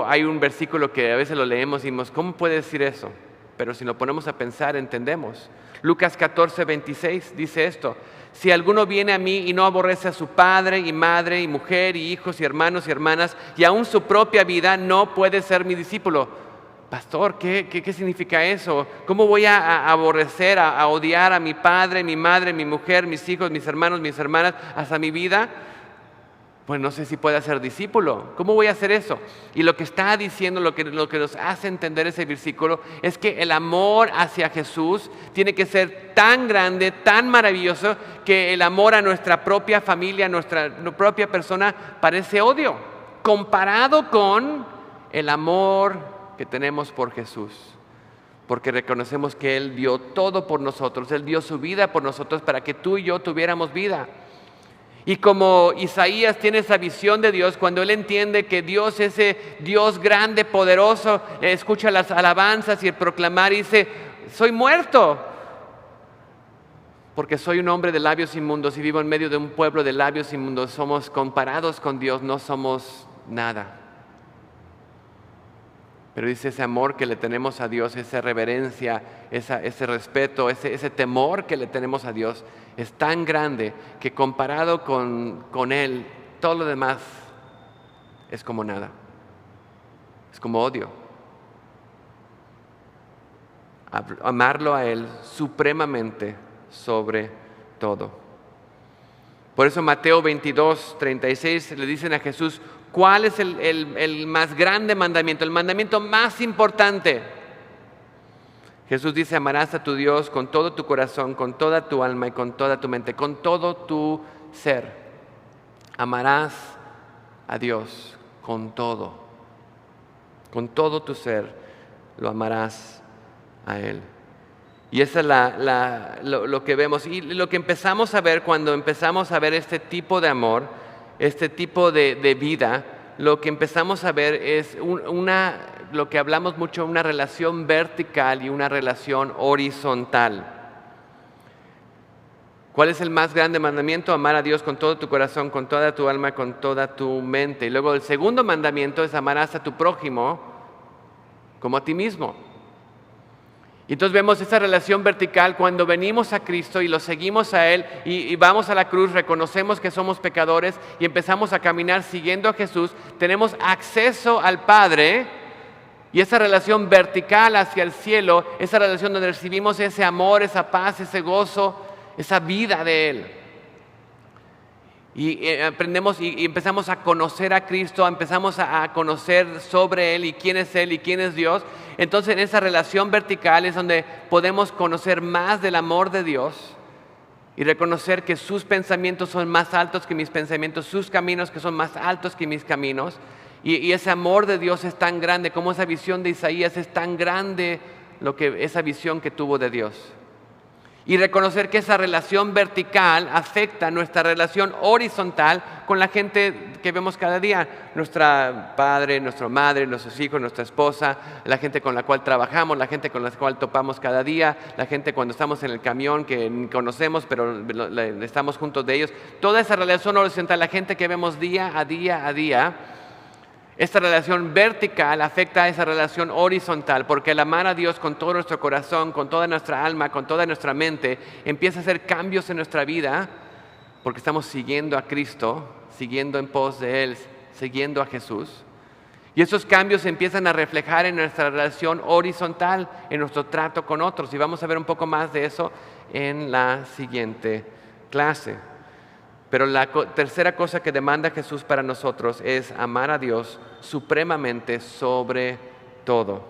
Hay un versículo que a veces lo leemos y decimos: ¿cómo puede decir eso? Pero si lo ponemos a pensar, entendemos. Lucas 14:26 dice esto: si alguno viene a mí y no aborrece a su padre y madre y mujer y hijos y hermanos y hermanas y aún su propia vida, no puede ser mi discípulo. Pastor, ¿qué significa eso? ¿Cómo voy a aborrecer, a odiar a mi padre, mi madre, mi mujer, mis hijos, mis hermanos, mis hermanas, hasta mi vida? pues no sé si pueda ser discípulo. ¿Cómo voy a hacer eso? Y lo que está diciendo, lo que nos hace entender ese versículo, es que el amor hacia Jesús tiene que ser tan grande, tan maravilloso, que el amor a nuestra propia familia, a nuestra propia persona, parece odio, comparado con el amor que tenemos por Jesús. Porque reconocemos que Él dio todo por nosotros, Él dio su vida por nosotros para que tú y yo tuviéramos vida. Y como Isaías tiene esa visión de Dios, cuando él entiende que Dios es ese Dios grande, poderoso, escucha las alabanzas y el proclamar y dice, soy muerto, porque soy un hombre de labios inmundos y vivo en medio de un pueblo de labios inmundos. Somos comparados con Dios, no somos nada. Pero dice ese amor que le tenemos a Dios, esa reverencia, ese respeto, ese temor que le tenemos a Dios, es tan grande que comparado con Él, todo lo demás es como nada. Es como odio. Amarlo a Él supremamente sobre todo. Por eso Mateo 22:36 le dicen a Jesús, ¿cuál es el más grande mandamiento, el mandamiento más importante? Jesús dice, amarás a tu Dios con todo tu corazón, con toda tu alma y con toda tu mente, con todo tu ser. Amarás a Dios con todo tu ser, lo amarás a Él. Y eso es lo que vemos y lo que empezamos a ver cuando empezamos a ver este tipo de amor, este tipo de vida. Lo que empezamos a ver es lo que hablamos mucho, una relación vertical y una relación horizontal. ¿Cuál es el más grande mandamiento? Amar a Dios con todo tu corazón, con toda tu alma, con toda tu mente. Y luego el segundo mandamiento es amarás a tu prójimo como a ti mismo. Y entonces vemos esa relación vertical cuando venimos a Cristo y lo seguimos a Él y vamos a la cruz, reconocemos que somos pecadores y empezamos a caminar siguiendo a Jesús, tenemos acceso al Padre y esa relación vertical hacia el cielo, esa relación donde recibimos ese amor, esa paz, ese gozo, esa vida de Él. Y aprendemos y empezamos a conocer a Cristo, empezamos a conocer sobre Él y quién es Dios. Entonces en esa relación vertical es donde podemos conocer más del amor de Dios y reconocer que sus pensamientos son más altos que mis pensamientos, sus caminos que son más altos que mis caminos. Y ese amor de Dios es tan grande, como esa visión de Isaías es tan grande, esa visión que tuvo de Dios. Y reconocer que esa relación vertical afecta nuestra relación horizontal con la gente que vemos cada día. Nuestra padre, nuestra madre, nuestros hijos, nuestra esposa, la gente con la cual trabajamos, la gente con la cual topamos cada día, la gente cuando estamos en el camión que conocemos pero estamos juntos de ellos. Toda esa relación horizontal, la gente que vemos día a día. Esta relación vertical afecta a esa relación horizontal, porque el amar a Dios con todo nuestro corazón, con toda nuestra alma, con toda nuestra mente, empieza a hacer cambios en nuestra vida, porque estamos siguiendo a Cristo, siguiendo en pos de Él, siguiendo a Jesús. Y esos cambios se empiezan a reflejar en nuestra relación horizontal, en nuestro trato con otros. Y vamos a ver un poco más de eso en la siguiente clase. Pero la tercera cosa que demanda Jesús para nosotros es amar a Dios supremamente sobre todo.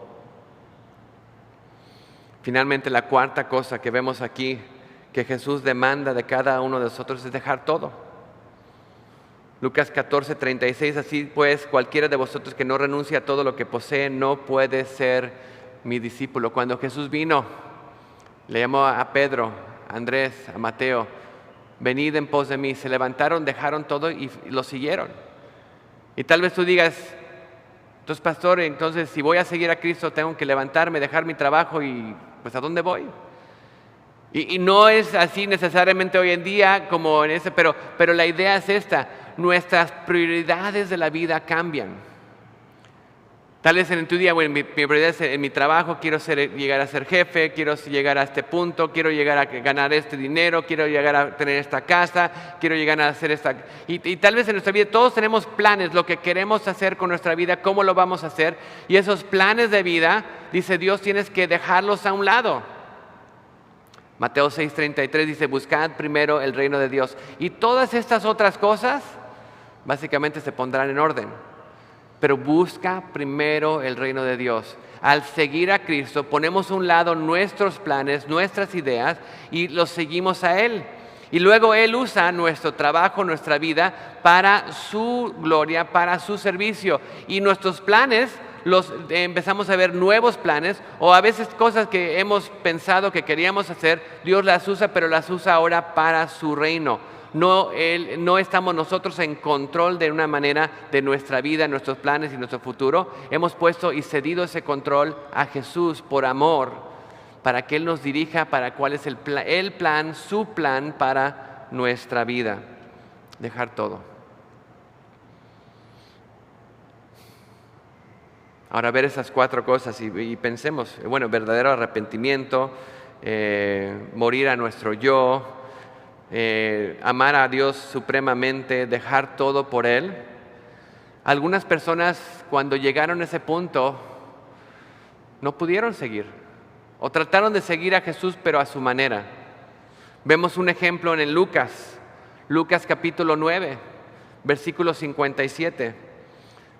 Finalmente, la cuarta cosa que vemos aquí que Jesús demanda de cada uno de nosotros es dejar todo. Lucas 14:36, así pues, cualquiera de vosotros que no renuncie a todo lo que posee no puede ser mi discípulo. Cuando Jesús vino, le llamó a Pedro, a Andrés, a Mateo, venid en pos de mí. Se levantaron, dejaron todo y lo siguieron. Y tal vez tú digas, entonces pastor, entonces si voy a seguir a Cristo tengo que levantarme, dejar mi trabajo y pues ¿a dónde voy? Y no es así necesariamente hoy en día como en ese, pero la idea es esta, nuestras prioridades de la vida cambian. Tal vez en tu día, bueno, mi prioridad es en mi trabajo, quiero llegar a ser jefe, quiero llegar a este punto, quiero llegar a ganar este dinero, quiero llegar a tener esta casa, quiero llegar a hacer esta... Y tal vez en nuestra vida todos tenemos planes, lo que queremos hacer con nuestra vida, cómo lo vamos a hacer. Y esos planes de vida, dice Dios, tienes que dejarlos a un lado. Mateo 6:33 dice, buscad primero el reino de Dios. Y todas estas otras cosas básicamente se pondrán en orden. Pero busca primero el reino de Dios. Al seguir a Cristo, ponemos a un lado nuestros planes, nuestras ideas y los seguimos a Él. Y luego Él usa nuestro trabajo, nuestra vida para su gloria, para su servicio. Y nuestros planes, empezamos a ver nuevos planes, o a veces cosas que hemos pensado que queríamos hacer, Dios las usa, pero las usa ahora para su reino. No estamos nosotros en control de una manera de nuestra vida, nuestros planes y nuestro futuro. Hemos puesto y cedido ese control a Jesús por amor, para que Él nos dirija para cuál es el plan, su plan para nuestra vida. Dejar todo. Ahora ver esas 4 cosas y pensemos, verdadero arrepentimiento, morir a nuestro yo, amar a Dios supremamente, dejar todo por Él. Algunas personas cuando llegaron a ese punto no pudieron seguir o trataron de seguir a Jesús pero a su manera. Vemos un ejemplo en Lucas capítulo 9, versículo 57.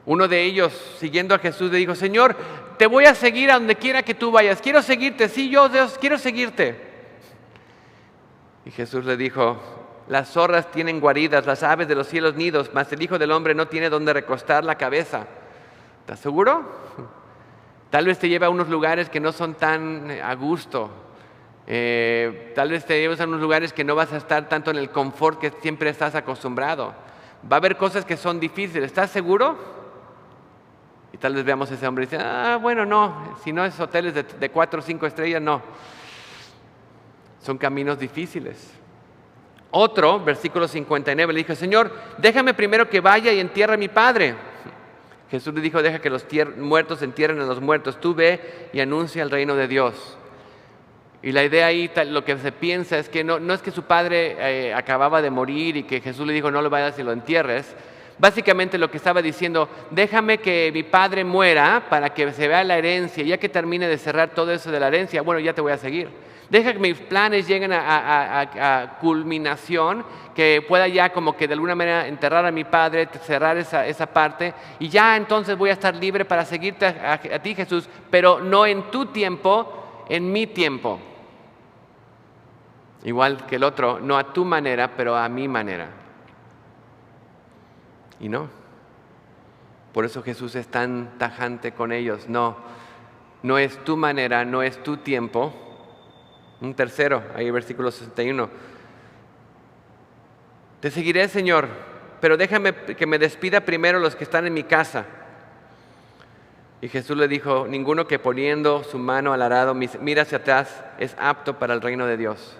Uno de ellos, siguiendo a Jesús, le dijo: Señor, te voy a seguir a donde quiera que tú vayas, quiero seguirte, sí, yo Dios, quiero seguirte. Y Jesús le dijo: las zorras tienen guaridas, las aves de los cielos nidos, mas el Hijo del Hombre no tiene donde recostar la cabeza. ¿Estás seguro? Tal vez te lleve a unos lugares que no son tan a gusto. Tal vez te lleves a unos lugares que no vas a estar tanto en el confort que siempre estás acostumbrado. Va a haber cosas que son difíciles. ¿Estás seguro? Y tal vez veamos a ese hombre y dice: no, si no es hoteles de 4 o 5 estrellas, no. Son caminos difíciles. Otro, versículo 59, le dijo: Señor, déjame primero que vaya y entierre a mi padre. Jesús le dijo: deja que los muertos entierren a los muertos. Tú ve y anuncia el reino de Dios. Y la idea ahí, lo que se piensa es que no es que su padre acababa de morir y que Jesús le dijo: no lo vayas y lo entierres. Básicamente lo que estaba diciendo: déjame que mi padre muera para que se vea la herencia. Ya que termine de cerrar todo eso de la herencia, ya te voy a seguir. Deja que mis planes lleguen a culminación, que pueda ya como que de alguna manera enterrar a mi padre, cerrar esa parte, y ya entonces voy a estar libre para seguirte a ti, Jesús, pero no en tu tiempo, en mi tiempo. Igual que el otro, no a tu manera, pero a mi manera. Y no. Por eso Jesús es tan tajante con ellos. No es tu manera, no es tu tiempo. Un tercero, ahí versículo 61. Te seguiré, Señor, pero déjame que me despida primero los que están en mi casa. Y Jesús le dijo: ninguno que poniendo su mano al arado mira hacia atrás es apto para el reino de Dios.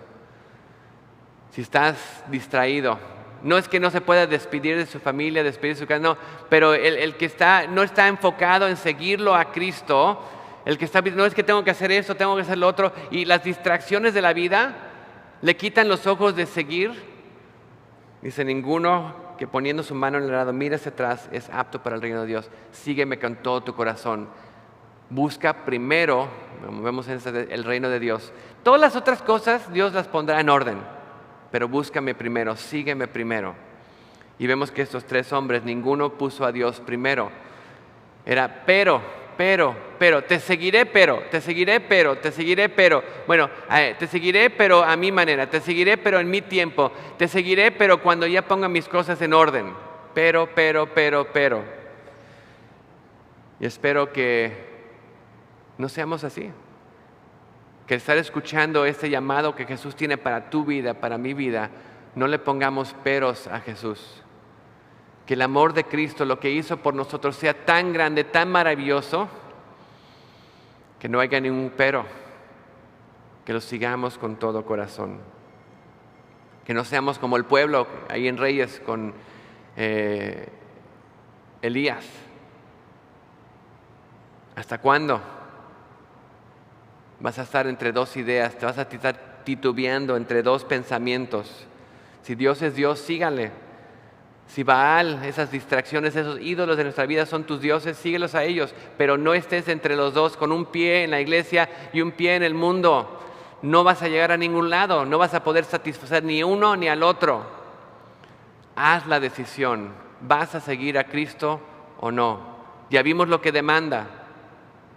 Si estás distraído, no es que no se pueda despedir de su familia, despedir de su casa, no, pero el que no está enfocado en seguirlo a Cristo, el que está, no es que tengo que hacer esto, tengo que hacer lo otro, y las distracciones de la vida le quitan los ojos de seguir. Dice: ninguno que poniendo su mano en el arado mira hacia atrás es apto para el reino de Dios. Sígueme con todo tu corazón. Busca primero, como vemos el reino de Dios. Todas las otras cosas Dios las pondrá en orden, pero búscame primero, sígueme primero. Y vemos que estos 3 hombres, ninguno puso a Dios primero. Era pero, te seguiré, pero. Te seguiré, pero a mi manera. Te seguiré, pero en mi tiempo. Te seguiré, pero cuando ya ponga mis cosas en orden. Pero. Y espero que no seamos así. Que estar escuchando este llamado que Jesús tiene para tu vida, para mi vida, no le pongamos peros a Jesús. Que el amor de Cristo, lo que hizo por nosotros, sea tan grande, tan maravilloso, que no haya ningún pero. Que lo sigamos con todo corazón. Que no seamos como el pueblo ahí en Reyes con Elías. ¿Hasta cuándo vas a estar entre 2 ideas? Te vas a estar titubeando entre 2 pensamientos. Si Dios es Dios, sígale. Si Baal, esas distracciones, esos ídolos de nuestra vida son tus dioses, síguelos a ellos, pero no estés entre los 2 con un pie en la iglesia y un pie en el mundo. No vas a llegar a ningún lado, no vas a poder satisfacer ni uno ni al otro. Haz la decisión ¿vas a seguir a Cristo o no? Ya vimos lo que demanda,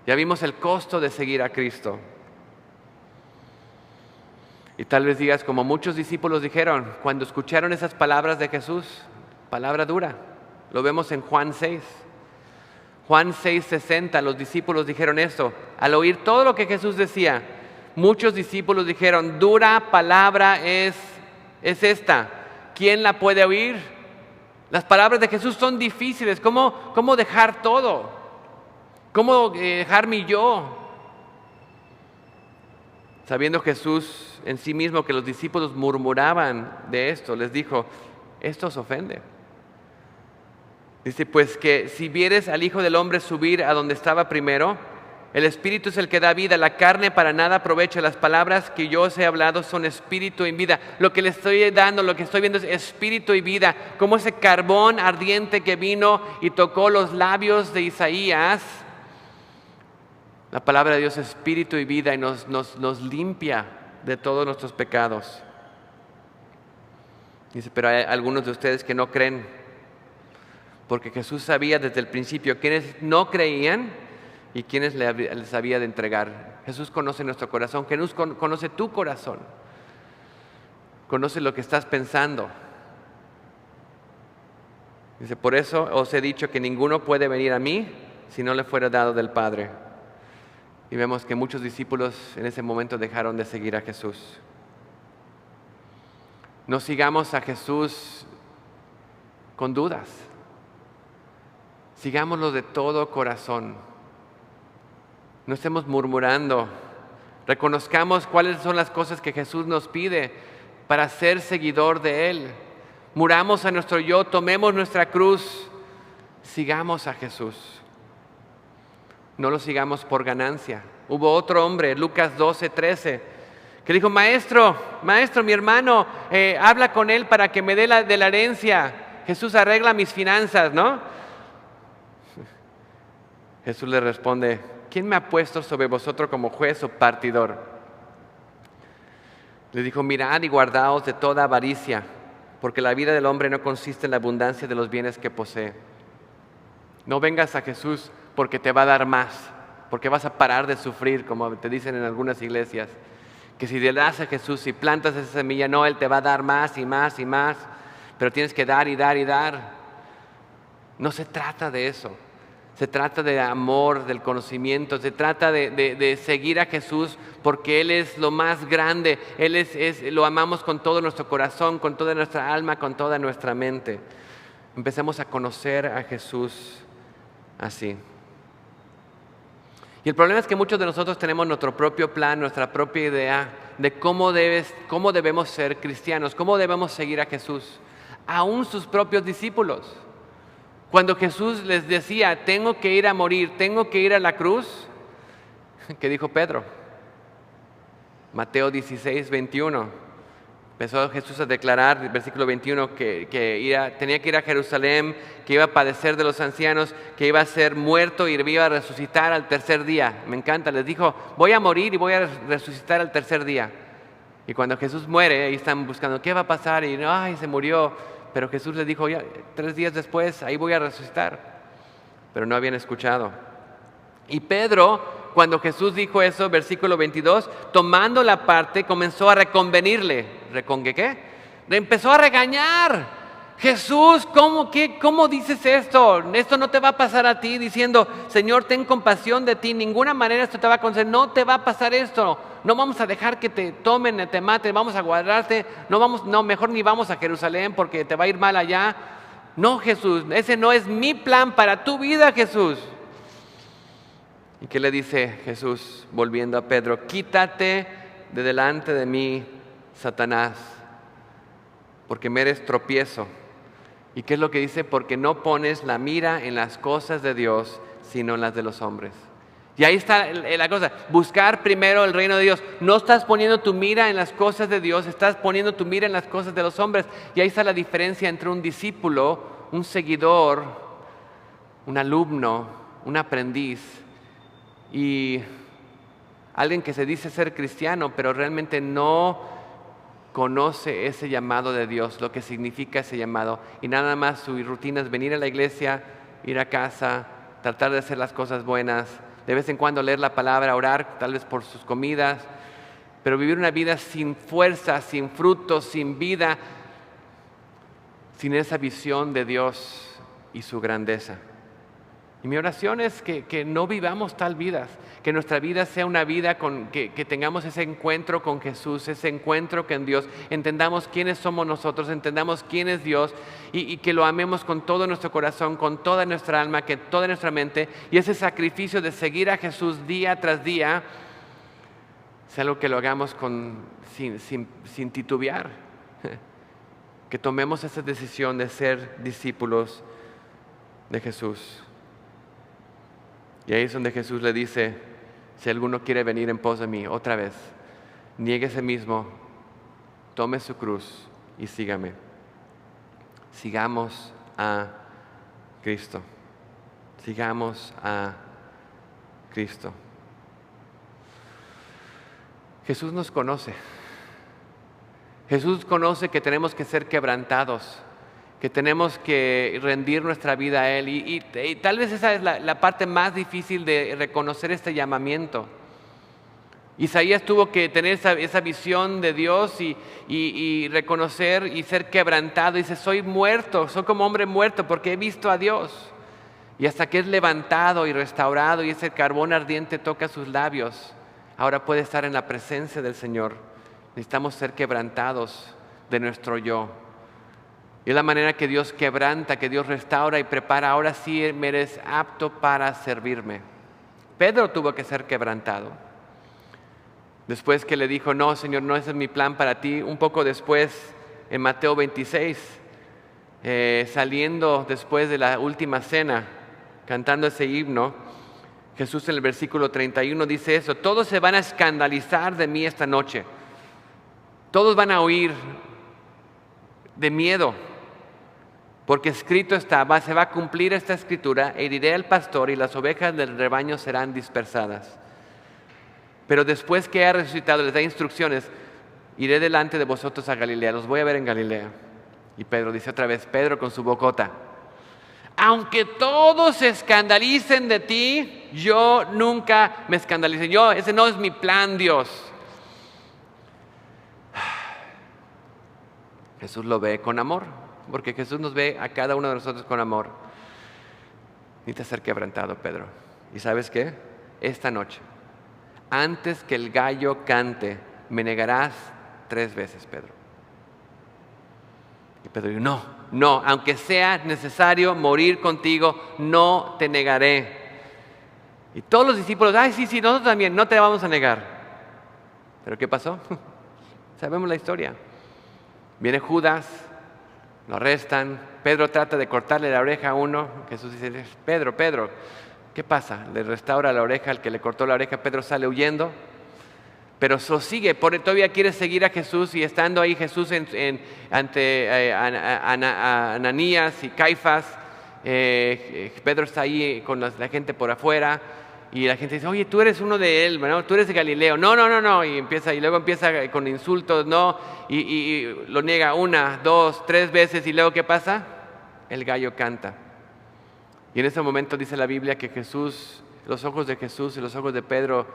ya vimos el costo de seguir a Cristo. Y tal vez digas, como muchos discípulos dijeron, cuando escucharon esas palabras de Jesús, palabra dura, lo vemos en Juan 6. Juan 6:60, los discípulos dijeron esto, al oír todo lo que Jesús decía, muchos discípulos dijeron, dura palabra es esta, ¿quién la puede oír? Las palabras de Jesús son difíciles, ¿cómo dejar todo? ¿Cómo dejar mi yo? Sabiendo Jesús en sí mismo que los discípulos murmuraban de esto, les dijo, esto os ofende. Dice, pues que si vieres al Hijo del Hombre subir a donde estaba primero, el Espíritu es el que da vida, la carne para nada aprovecha. Las palabras que yo os he hablado son espíritu y vida. Lo que le estoy dando, lo que estoy viendo es espíritu y vida, como ese carbón ardiente que vino y tocó los labios de Isaías. La palabra de Dios es espíritu y vida y nos limpia de todos nuestros pecados. Dice, pero hay algunos de ustedes que no creen, porque Jesús sabía desde el principio quiénes no creían y quiénes les había de entregar. Jesús conoce nuestro corazón, Jesús conoce tu corazón, conoce lo que estás pensando. Dice, por eso os he dicho que ninguno puede venir a mí si no le fuera dado del Padre. Y vemos que muchos discípulos en ese momento dejaron de seguir a Jesús. No sigamos a Jesús con dudas. Sigámoslo de todo corazón. No estemos murmurando. Reconozcamos cuáles son las cosas que Jesús nos pide para ser seguidor de Él. Muramos a nuestro yo, tomemos nuestra cruz. Sigamos a Jesús. No lo sigamos por ganancia. Hubo otro hombre, Lucas 12:13, que dijo, maestro, mi hermano, habla con él para que me dé de la herencia. Jesús, arregla mis finanzas, ¿no? Jesús le responde, ¿quién me ha puesto sobre vosotros como juez o partidor? Le dijo, mirad y guardaos de toda avaricia, porque la vida del hombre no consiste en la abundancia de los bienes que posee. No vengas a Jesús porque te va a dar más, porque vas a parar de sufrir, como te dicen en algunas iglesias, que si le das a Jesús y plantas esa semilla, no, Él te va a dar más y más y más, pero tienes que dar y dar y dar. No se trata de eso, se trata de amor, del conocimiento, se trata de seguir a Jesús porque Él es lo más grande, lo amamos con todo nuestro corazón, con toda nuestra alma, con toda nuestra mente. Empecemos a conocer a Jesús así. Y el problema es que muchos de nosotros tenemos nuestro propio plan, nuestra propia idea de cómo debemos ser cristianos, cómo debemos seguir a Jesús. Aún sus propios discípulos. Cuando Jesús les decía, tengo que ir a morir, tengo que ir a la cruz, ¿qué dijo Pedro? Mateo 16:21. Empezó Jesús a declarar, versículo 21, que tenía que ir a Jerusalén, que iba a padecer de los ancianos, que iba a ser muerto y iba a resucitar al tercer día. Me encanta, les dijo, voy a morir y voy a resucitar al tercer día. Y cuando Jesús muere, ahí están buscando, ¿qué va a pasar? Y ay, se murió. Pero Jesús les dijo, ya, 3 días después, ahí voy a resucitar. Pero no habían escuchado. Y Pedro, cuando Jesús dijo eso, versículo 22, tomando la parte, comenzó a reconvenirle. ¿Qué? Le empezó a regañar. Jesús, ¿cómo dices esto? Esto no te va a pasar a ti, diciendo, Señor, ten compasión de ti. Ninguna manera esto te va a conceder. No te va a pasar esto. No vamos a dejar que te tomen, te maten. Vamos a guardarte. No, mejor ni vamos a Jerusalén porque te va a ir mal allá. No, Jesús, ese no es mi plan para tu vida, Jesús. ¿Y qué le dice Jesús volviendo a Pedro? Quítate de delante de mí, Satanás, porque me eres tropiezo. ¿Y qué es lo que dice? Porque no pones la mira en las cosas de Dios, sino en las de los hombres. Y ahí está la cosa, buscar primero el reino de Dios. No estás poniendo tu mira en las cosas de Dios, estás poniendo tu mira en las cosas de los hombres. Y ahí está la diferencia entre un discípulo, un seguidor, un alumno, un aprendiz y alguien que se dice ser cristiano, pero realmente no conoce ese llamado de Dios, lo que significa ese llamado, y nada más su rutina es venir a la iglesia, ir a casa, tratar de hacer las cosas buenas, de vez en cuando leer la palabra, orar tal vez por sus comidas, pero vivir una vida sin fuerza, sin frutos, sin vida, sin esa visión de Dios y su grandeza. Y mi oración es que no vivamos tal vida, que nuestra vida sea una vida que tengamos ese encuentro con Jesús, ese encuentro con Dios, entendamos quiénes somos nosotros, entendamos quién es Dios y que lo amemos con todo nuestro corazón, con toda nuestra alma, con toda nuestra mente, y ese sacrificio de seguir a Jesús día tras día sea algo que lo hagamos sin titubear, que tomemos esa decisión de ser discípulos de Jesús. Y ahí es donde Jesús le dice, si alguno quiere venir en pos de mí, otra vez, niéguese mismo, tome su cruz y sígame. Sigamos a Cristo. Sigamos a Cristo. Jesús nos conoce. Jesús conoce que tenemos que ser quebrantados, que tenemos que rendir nuestra vida a Él. Y tal vez esa es la parte más difícil de reconocer este llamamiento. Isaías tuvo que tener esa visión de Dios y reconocer y ser quebrantado. Dice, soy muerto, soy como hombre muerto porque he visto a Dios. Y hasta que es levantado y restaurado y ese carbón ardiente toca sus labios, ahora puede estar en la presencia del Señor. Necesitamos ser quebrantados de nuestro yo. Y es la manera que Dios quebranta, que Dios restaura y prepara. Ahora sí eres apto para servirme. Pedro tuvo que ser quebrantado. Después que le dijo, no, Señor, no ese es mi plan para ti. Un poco después, en Mateo 26, saliendo después de la última cena, cantando ese himno, Jesús en el versículo 31 dice eso: todos se van a escandalizar de mí esta noche. Todos van a huir de miedo, porque escrito está, se va a cumplir esta escritura: heriré al pastor y las ovejas del rebaño serán dispersadas. Pero después que ha resucitado les da instrucciones: iré delante de vosotros a Galilea, los voy a ver en Galilea. Y Pedro dice otra vez, Pedro con su bocota: aunque todos se escandalicen de ti, yo nunca me escandalicé. Ese no es mi plan, Dios. Jesús lo ve con amor, porque Jesús nos ve a cada uno de nosotros con amor. Necesitas ser quebrantado, Pedro. ¿Y sabes qué? Esta noche, antes que el gallo cante, me negarás 3 veces, Pedro. Y Pedro dijo, no, aunque sea necesario morir contigo, no te negaré. Y todos los discípulos, sí, nosotros también, no te vamos a negar. ¿Pero qué pasó? Sabemos la historia. Viene Judas, lo arrestan, Pedro trata de cortarle la oreja a uno. Jesús dice, Pedro, ¿qué pasa? Le restaura la oreja al que le cortó la oreja. Pedro sale huyendo, pero sigue, todavía quiere seguir a Jesús. Y estando ahí Jesús ante Ananías y Caifás, Pedro está ahí con la gente por afuera. Y la gente dice, oye, tú eres uno de él, ¿no? Tú eres de Galileo. No. Y luego empieza con insultos, ¿no? Y lo niega 1, 2, 3 veces. Y luego, ¿qué pasa? El gallo canta. Y en ese momento dice la Biblia que los ojos de Jesús y los ojos de Pedro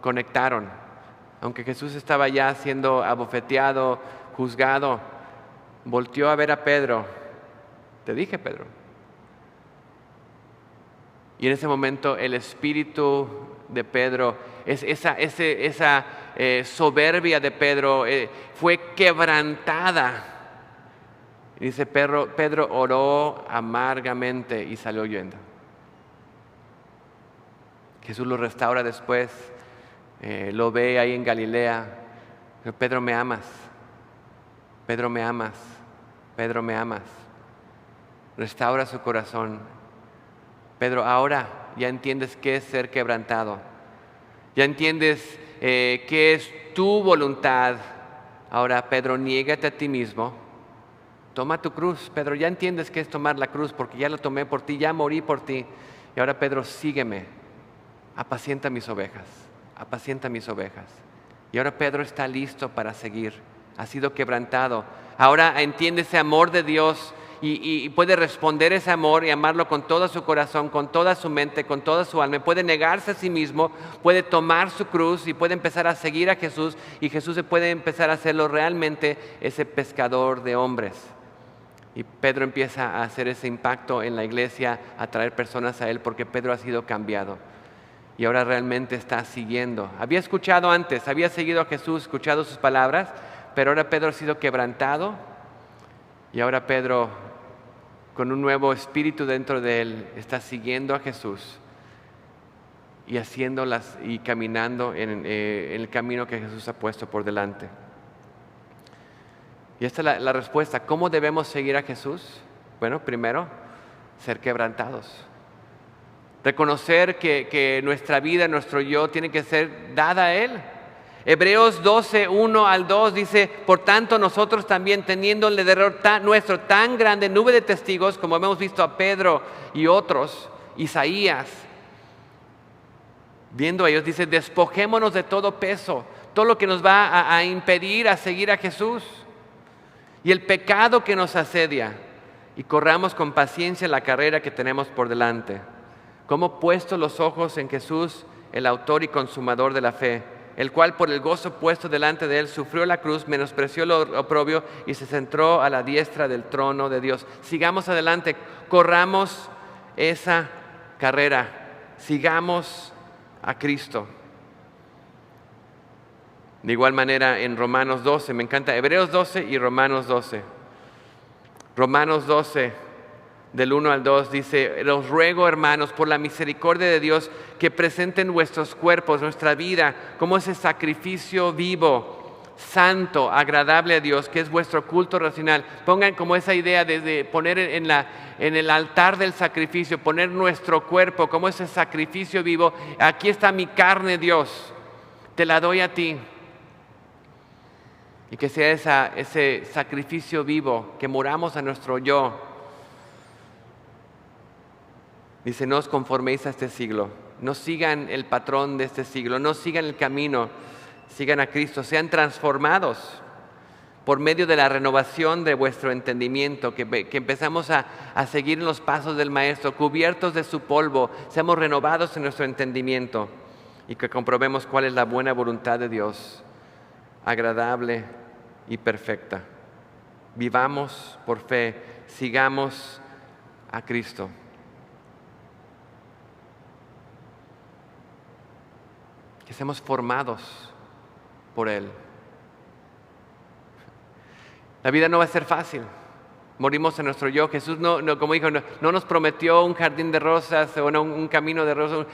conectaron. Aunque Jesús estaba ya siendo abofeteado, juzgado, volteó a ver a Pedro. Te dije, Pedro. Y en ese momento el espíritu de Pedro, esa soberbia de Pedro fue quebrantada. Y dice, Pedro oró amargamente y salió huyendo. Jesús lo restaura después, lo ve ahí en Galilea. Pedro, me amas. Pedro, me amas. Pedro, me amas. Restaura su corazón. Pedro, ahora ya entiendes qué es ser quebrantado. Ya entiendes qué es tu voluntad. Ahora, Pedro, niégate a ti mismo. Toma tu cruz. Pedro, ya entiendes qué es tomar la cruz, porque ya lo tomé por ti, ya morí por ti. Y ahora, Pedro, sígueme. Apacienta mis ovejas. Apacienta mis ovejas. Y ahora Pedro está listo para seguir ha sido quebrantado. Ahora entiende ese amor de Dios y puede responder ese amor y amarlo con todo su corazón, con toda su mente, con toda su alma. Puede negarse a sí mismo, puede tomar su cruz y puede empezar a seguir a Jesús, y Jesús puede empezar a hacerlo realmente ese pescador de hombres. Y Pedro empieza a hacer ese impacto en la iglesia, a traer personas a él, porque Pedro ha sido cambiado y ahora realmente está siguiendo. Había escuchado antes, había seguido a Jesús, escuchado sus palabras, pero ahora Pedro ha sido quebrantado y ahora Pedro, con un nuevo espíritu dentro de él, está siguiendo a Jesús y haciéndolas y caminando en el camino que Jesús ha puesto por delante. Y esta es la respuesta. ¿Cómo debemos seguir a Jesús? Bueno, primero, ser quebrantados. Reconocer que nuestra vida, nuestro yo, tiene que ser dada a Él. Hebreos 12, 1 al 2 dice: por tanto nosotros también, teniendo alrededor nuestro tan grande nube de testigos, como hemos visto a Pedro y otros, Isaías, viendo a ellos, dice: despojémonos de todo peso, todo lo que nos va a impedir a seguir a Jesús, y el pecado que nos asedia, y corramos con paciencia la carrera que tenemos por delante. Como puesto los ojos en Jesús, el autor y consumador de la fe, el cual por el gozo puesto delante de él sufrió la cruz, menospreció lo oprobio y se sentó a la diestra del trono de Dios. Sigamos adelante, corramos esa carrera, sigamos a Cristo. De igual manera en Romanos 12, me encanta Hebreos 12 y Romanos 12. Romanos 12, del 1 al 2 dice: los ruego, hermanos, por la misericordia de Dios, que presenten vuestros cuerpos, nuestra vida, como ese sacrificio vivo, santo, agradable a Dios, que es vuestro culto racional. Pongan como esa idea de poner en el altar del sacrificio, poner nuestro cuerpo como ese sacrificio vivo. Aquí está mi carne, Dios, te la doy a ti. Y que sea ese sacrificio vivo, que muramos a nuestro yo. Dice: no os conforméis a este siglo, no sigan el patrón de este siglo, no sigan el camino, sigan a Cristo, sean transformados por medio de la renovación de vuestro entendimiento, que empezamos a seguir en los pasos del Maestro, cubiertos de su polvo, seamos renovados en nuestro entendimiento y que comprobemos cuál es la buena voluntad de Dios, agradable y perfecta. Vivamos por fe, sigamos a Cristo. Que seamos formados por Él. La vida no va a ser fácil. Morimos en nuestro yo. Jesús como dijo, no nos prometió un jardín de rosas o un camino de rosas,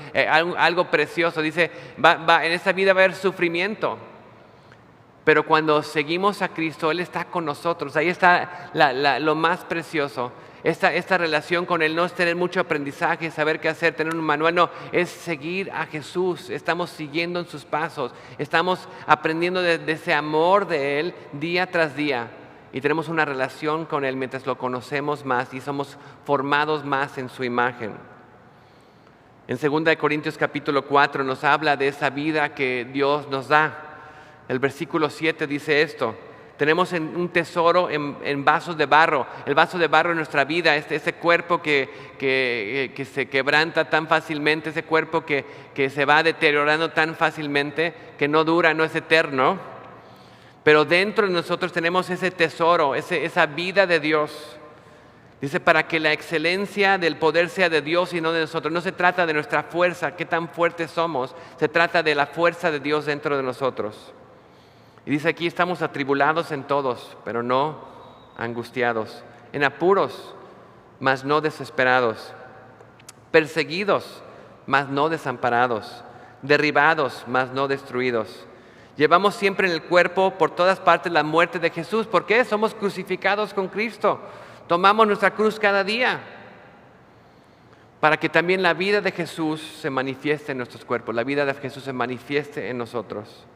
algo precioso. Dice, en esta vida va a haber sufrimiento. Pero cuando seguimos a Cristo, Él está con nosotros. Ahí está lo más precioso. Esta relación con Él no es tener mucho aprendizaje, saber qué hacer, tener un manual, no, es seguir a Jesús. Estamos siguiendo en sus pasos, estamos aprendiendo de ese amor de Él día tras día y tenemos una relación con Él mientras lo conocemos más y somos formados más en su imagen. En 2 Corintios capítulo 4 nos habla de esa vida que Dios nos da. El versículo 7 dice esto: tenemos un tesoro en vasos de barro. El vaso de barro en nuestra vida, ese cuerpo que se quebranta tan fácilmente, ese cuerpo que se va deteriorando tan fácilmente, que no dura, no es eterno. Pero dentro de nosotros tenemos ese tesoro, esa vida de Dios. Dice, para que la excelencia del poder sea de Dios y no de nosotros. No se trata de nuestra fuerza, qué tan fuertes somos. Se trata de la fuerza de Dios dentro de nosotros. Y dice aquí: estamos atribulados en todos, pero no angustiados, en apuros, mas no desesperados, perseguidos, mas no desamparados, derribados, mas no destruidos. Llevamos siempre en el cuerpo por todas partes la muerte de Jesús. ¿Por qué? Somos crucificados con Cristo. Tomamos nuestra cruz cada día para que también la vida de Jesús se manifieste en nuestros cuerpos, la vida de Jesús se manifieste en nosotros.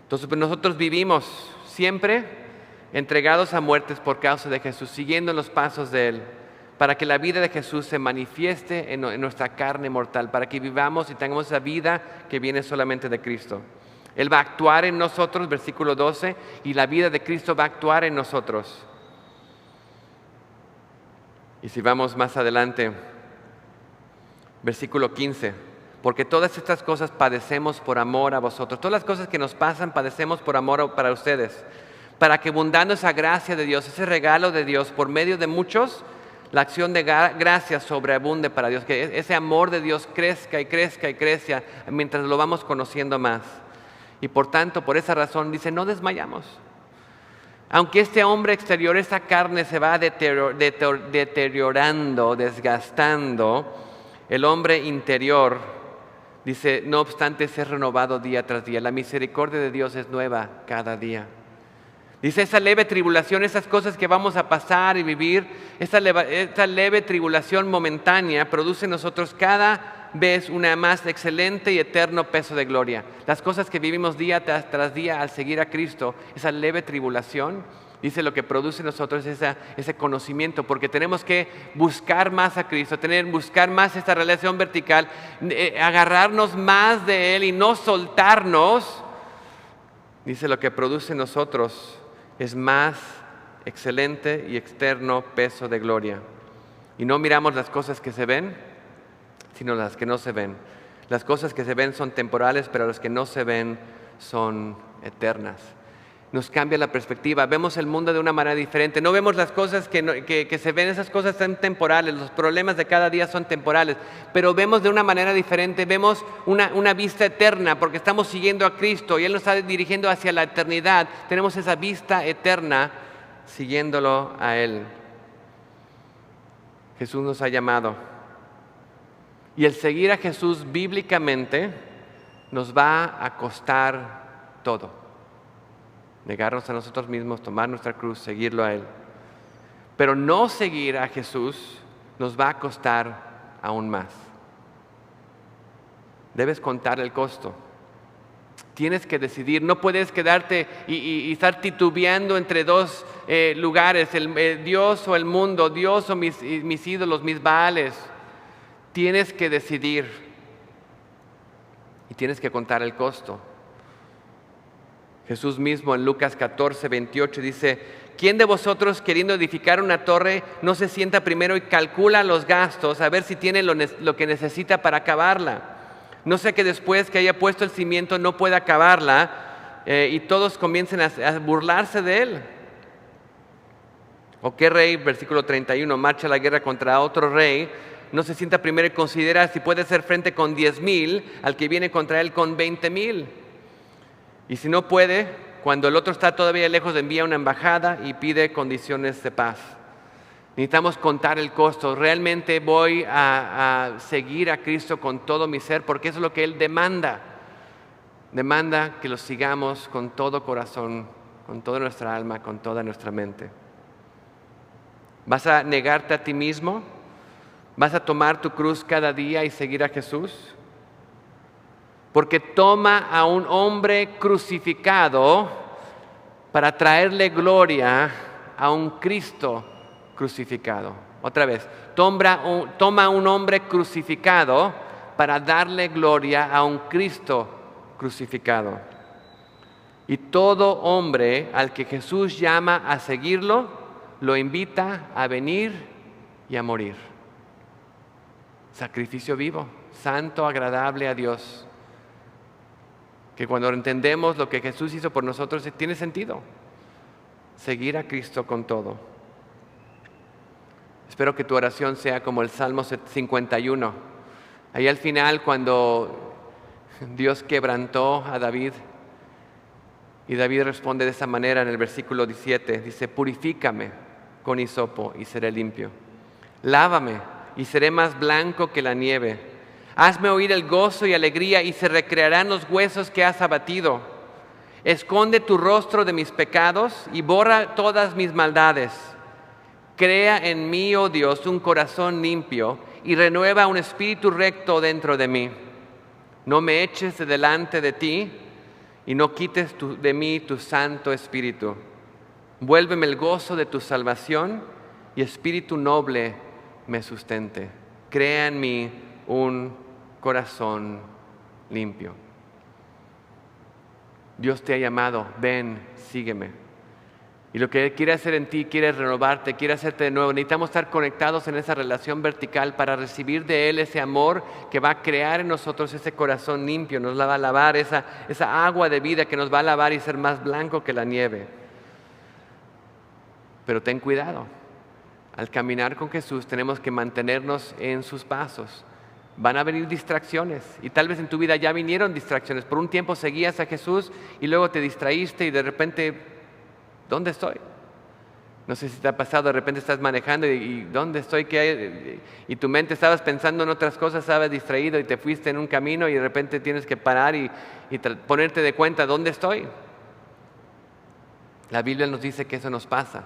Entonces nosotros vivimos siempre entregados a muertes por causa de Jesús, siguiendo los pasos de Él, para que la vida de Jesús se manifieste en nuestra carne mortal, para que vivamos y tengamos esa vida que viene solamente de Cristo. Él va a actuar en nosotros, versículo 12, y la vida de Cristo va a actuar en nosotros. Y si vamos más adelante, versículo 15, porque todas estas cosas padecemos por amor a vosotros. Todas las cosas que nos pasan padecemos por amor para ustedes, para que abundando esa gracia de Dios, ese regalo de Dios por medio de muchos, la acción de gracia sobreabunde para Dios, que ese amor de Dios crezca y crezca y crezca mientras lo vamos conociendo más. Y por tanto, por esa razón, dice, no desmayamos. Aunque este hombre exterior, esta carne se va deteriorando, desgastando, el hombre interior, dice, no obstante, es renovado día tras día. La misericordia de Dios es nueva cada día. Dice, esa leve tribulación, esas cosas que vamos a pasar y vivir, esta leve tribulación momentánea produce en nosotros cada vez una más excelente y eterno peso de gloria. Las cosas que vivimos día tras día al seguir a Cristo, esa leve tribulación, dice, lo que produce en nosotros es ese conocimiento, porque tenemos que buscar más a Cristo, buscar más esta relación vertical, agarrarnos más de Él y no soltarnos. Dice, lo que produce en nosotros es más excelente y externo peso de gloria. Y no miramos las cosas que se ven, sino las que no se ven. Las cosas que se ven son temporales, pero las que no se ven son eternas. Nos cambia la perspectiva, vemos el mundo de una manera diferente. No vemos las cosas que se ven, esas cosas son temporales, los problemas de cada día son temporales, pero vemos de una manera diferente, vemos una vista eterna, porque estamos siguiendo a Cristo y Él nos está dirigiendo hacia la eternidad. Tenemos esa vista eterna siguiéndolo a Él. Jesús nos ha llamado. Y el seguir a Jesús bíblicamente nos va a costar todo. Negarnos a nosotros mismos, tomar nuestra cruz, seguirlo a Él. Pero no seguir a Jesús nos va a costar aún más. Debes contar el costo. Tienes que decidir, no puedes quedarte y estar titubeando entre dos lugares, el Dios o el mundo, Dios o mis ídolos, mis baales. Tienes que decidir y tienes que contar el costo. Jesús mismo en Lucas 14, 28 dice, ¿quién de vosotros queriendo edificar una torre no se sienta primero y calcula los gastos a ver si tiene lo que necesita para acabarla? No sé que después que haya puesto el cimiento no pueda acabarla y todos comiencen a burlarse de él. ¿O qué rey, versículo 31, marcha a la guerra contra otro rey? No se sienta primero y considera si puede hacer frente con 10,000 al que viene contra él con 20,000. Y si no puede, cuando el otro está todavía lejos, envía una embajada y pide condiciones de paz. Necesitamos contar el costo. ¿Realmente voy a seguir a Cristo con todo mi ser? Porque eso es lo que Él demanda. Demanda que lo sigamos con todo corazón, con toda nuestra alma, con toda nuestra mente. ¿Vas a negarte a ti mismo? ¿Vas a tomar tu cruz cada día y seguir a Jesús? Porque toma a un hombre crucificado para traerle gloria a un Cristo crucificado. Otra vez, toma a un hombre crucificado para darle gloria a un Cristo crucificado. Y todo hombre al que Jesús llama a seguirlo, lo invita a venir y a morir. Sacrificio vivo, santo, agradable a Dios. Que cuando entendemos lo que Jesús hizo por nosotros, tiene sentido. Seguir a Cristo con todo. Espero que tu oración sea como el Salmo 51. Ahí al final, cuando Dios quebrantó a David, y David responde de esa manera en el versículo 17. Dice, purifícame con hisopo y seré limpio. Lávame y seré más blanco que la nieve. Hazme oír el gozo y alegría y se recrearán los huesos que has abatido. Esconde tu rostro de mis pecados y borra todas mis maldades. Crea en mí, oh Dios, un corazón limpio y renueva un espíritu recto dentro de mí. No me eches de delante de ti y no quites de mí tu santo espíritu. Vuélveme el gozo de tu salvación y espíritu noble me sustente. Crea en mí un corazón limpio. Dios te ha llamado, ven, sígueme. Y lo que Él quiere hacer en ti, quiere renovarte, quiere hacerte de nuevo. Necesitamos estar conectados en esa relación vertical para recibir de Él ese amor que va a crear en nosotros ese corazón limpio, nos la va a lavar, esa agua de vida que nos va a lavar y ser más blanco que la nieve. Pero ten cuidado, al caminar con Jesús tenemos que mantenernos en sus pasos. Van a venir distracciones y tal vez en tu vida ya vinieron distracciones. Por un tiempo seguías a Jesús y luego te distraíste y de repente, ¿dónde estoy? No sé si te ha pasado, de repente estás manejando y ¿dónde estoy? ¿Qué hay? Y tu mente estabas pensando en otras cosas, estabas distraído y te fuiste en un camino y de repente tienes que parar y ponerte de cuenta, ¿dónde estoy? La Biblia nos dice que eso nos pasa.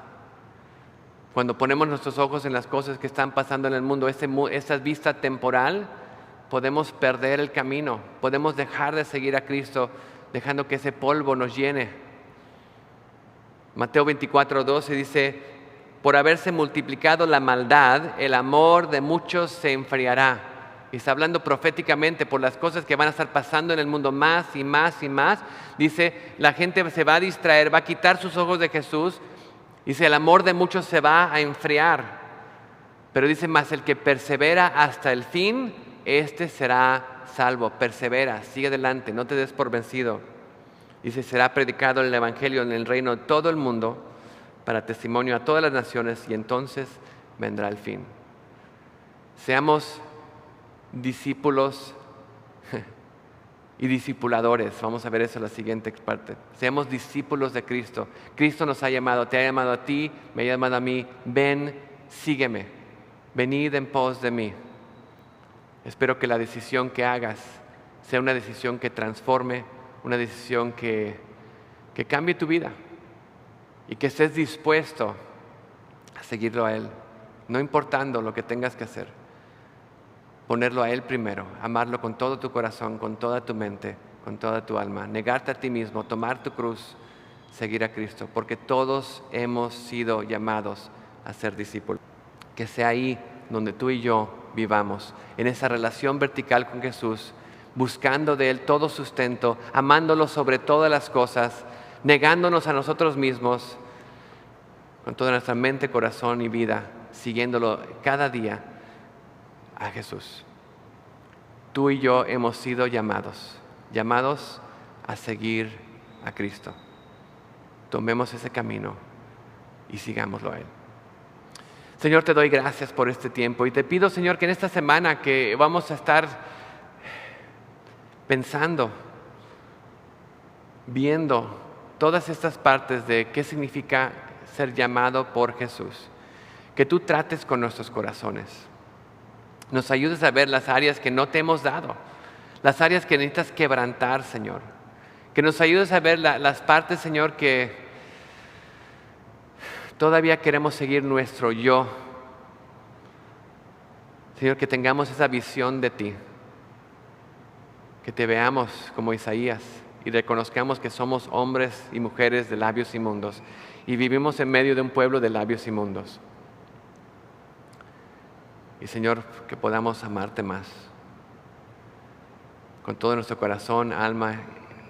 Cuando ponemos nuestros ojos en las cosas que están pasando en el mundo, esa vista temporal, podemos perder el camino, podemos dejar de seguir a Cristo, dejando que ese polvo nos llene. Mateo 24:12 dice, por haberse multiplicado la maldad, el amor de muchos se enfriará. Y está hablando proféticamente por las cosas que van a estar pasando en el mundo más y más y más. Dice, la gente se va a distraer, va a quitar sus ojos de Jesús. Dice, el amor de muchos se va a enfriar. Pero dice, más el que persevera hasta el fin, este será salvo. Persevera, sigue adelante, no te des por vencido. Dice, será predicado el Evangelio en el reino de todo el mundo para testimonio a todas las naciones y entonces vendrá el fin. Seamos discípulos y discipuladores. Vamos a ver eso en la siguiente parte. Seamos discípulos de Cristo. Cristo nos ha llamado, te ha llamado a ti, me ha llamado a mí. Ven, sígueme. Venid en pos de mí. Espero que la decisión que hagas sea una decisión que transforme, una decisión que cambie tu vida y que estés dispuesto a seguirlo a Él, no importando lo que tengas que hacer. Ponerlo a Él primero, amarlo con todo tu corazón, con toda tu mente, con toda tu alma, negarte a ti mismo, tomar tu cruz, seguir a Cristo, porque todos hemos sido llamados a ser discípulos. Que sea ahí donde tú y yo vivamos, en esa relación vertical con Jesús, buscando de Él todo sustento, amándolo sobre todas las cosas, negándonos a nosotros mismos, con toda nuestra mente, corazón y vida, siguiéndolo cada día a Jesús. Tú y yo hemos sido llamados a seguir a Cristo. Tomemos ese camino y sigámoslo a Él. Señor, te doy gracias por este tiempo y te pido, Señor, que en esta semana que vamos a estar pensando, viendo todas estas partes de qué significa ser llamado por Jesús, que tú trates con nuestros corazones. Nos ayudes a ver las áreas que no te hemos dado, las áreas que necesitas quebrantar, Señor. Que nos ayudes a ver las partes, Señor, que todavía queremos seguir nuestro yo. Señor, que tengamos esa visión de ti. Que te veamos como Isaías y reconozcamos que somos hombres y mujeres de labios inmundos y vivimos en medio de un pueblo de labios inmundos. Y Señor, que podamos amarte más con todo nuestro corazón, alma,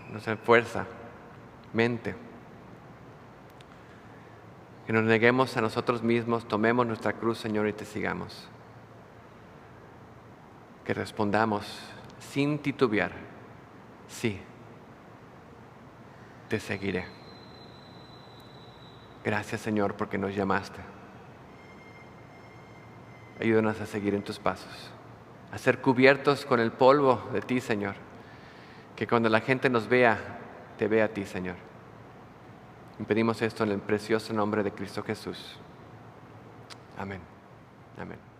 nuestra fuerza, mente. Que nos neguemos a nosotros mismos, tomemos nuestra cruz, Señor, y te sigamos. Que respondamos sin titubear, sí, te seguiré. Gracias, Señor, porque nos llamaste. Ayúdanos a seguir en tus pasos, a ser cubiertos con el polvo de ti, Señor. Que cuando la gente nos vea, te vea a ti, Señor. Y pedimos esto en el precioso nombre de Cristo Jesús. Amén. Amén.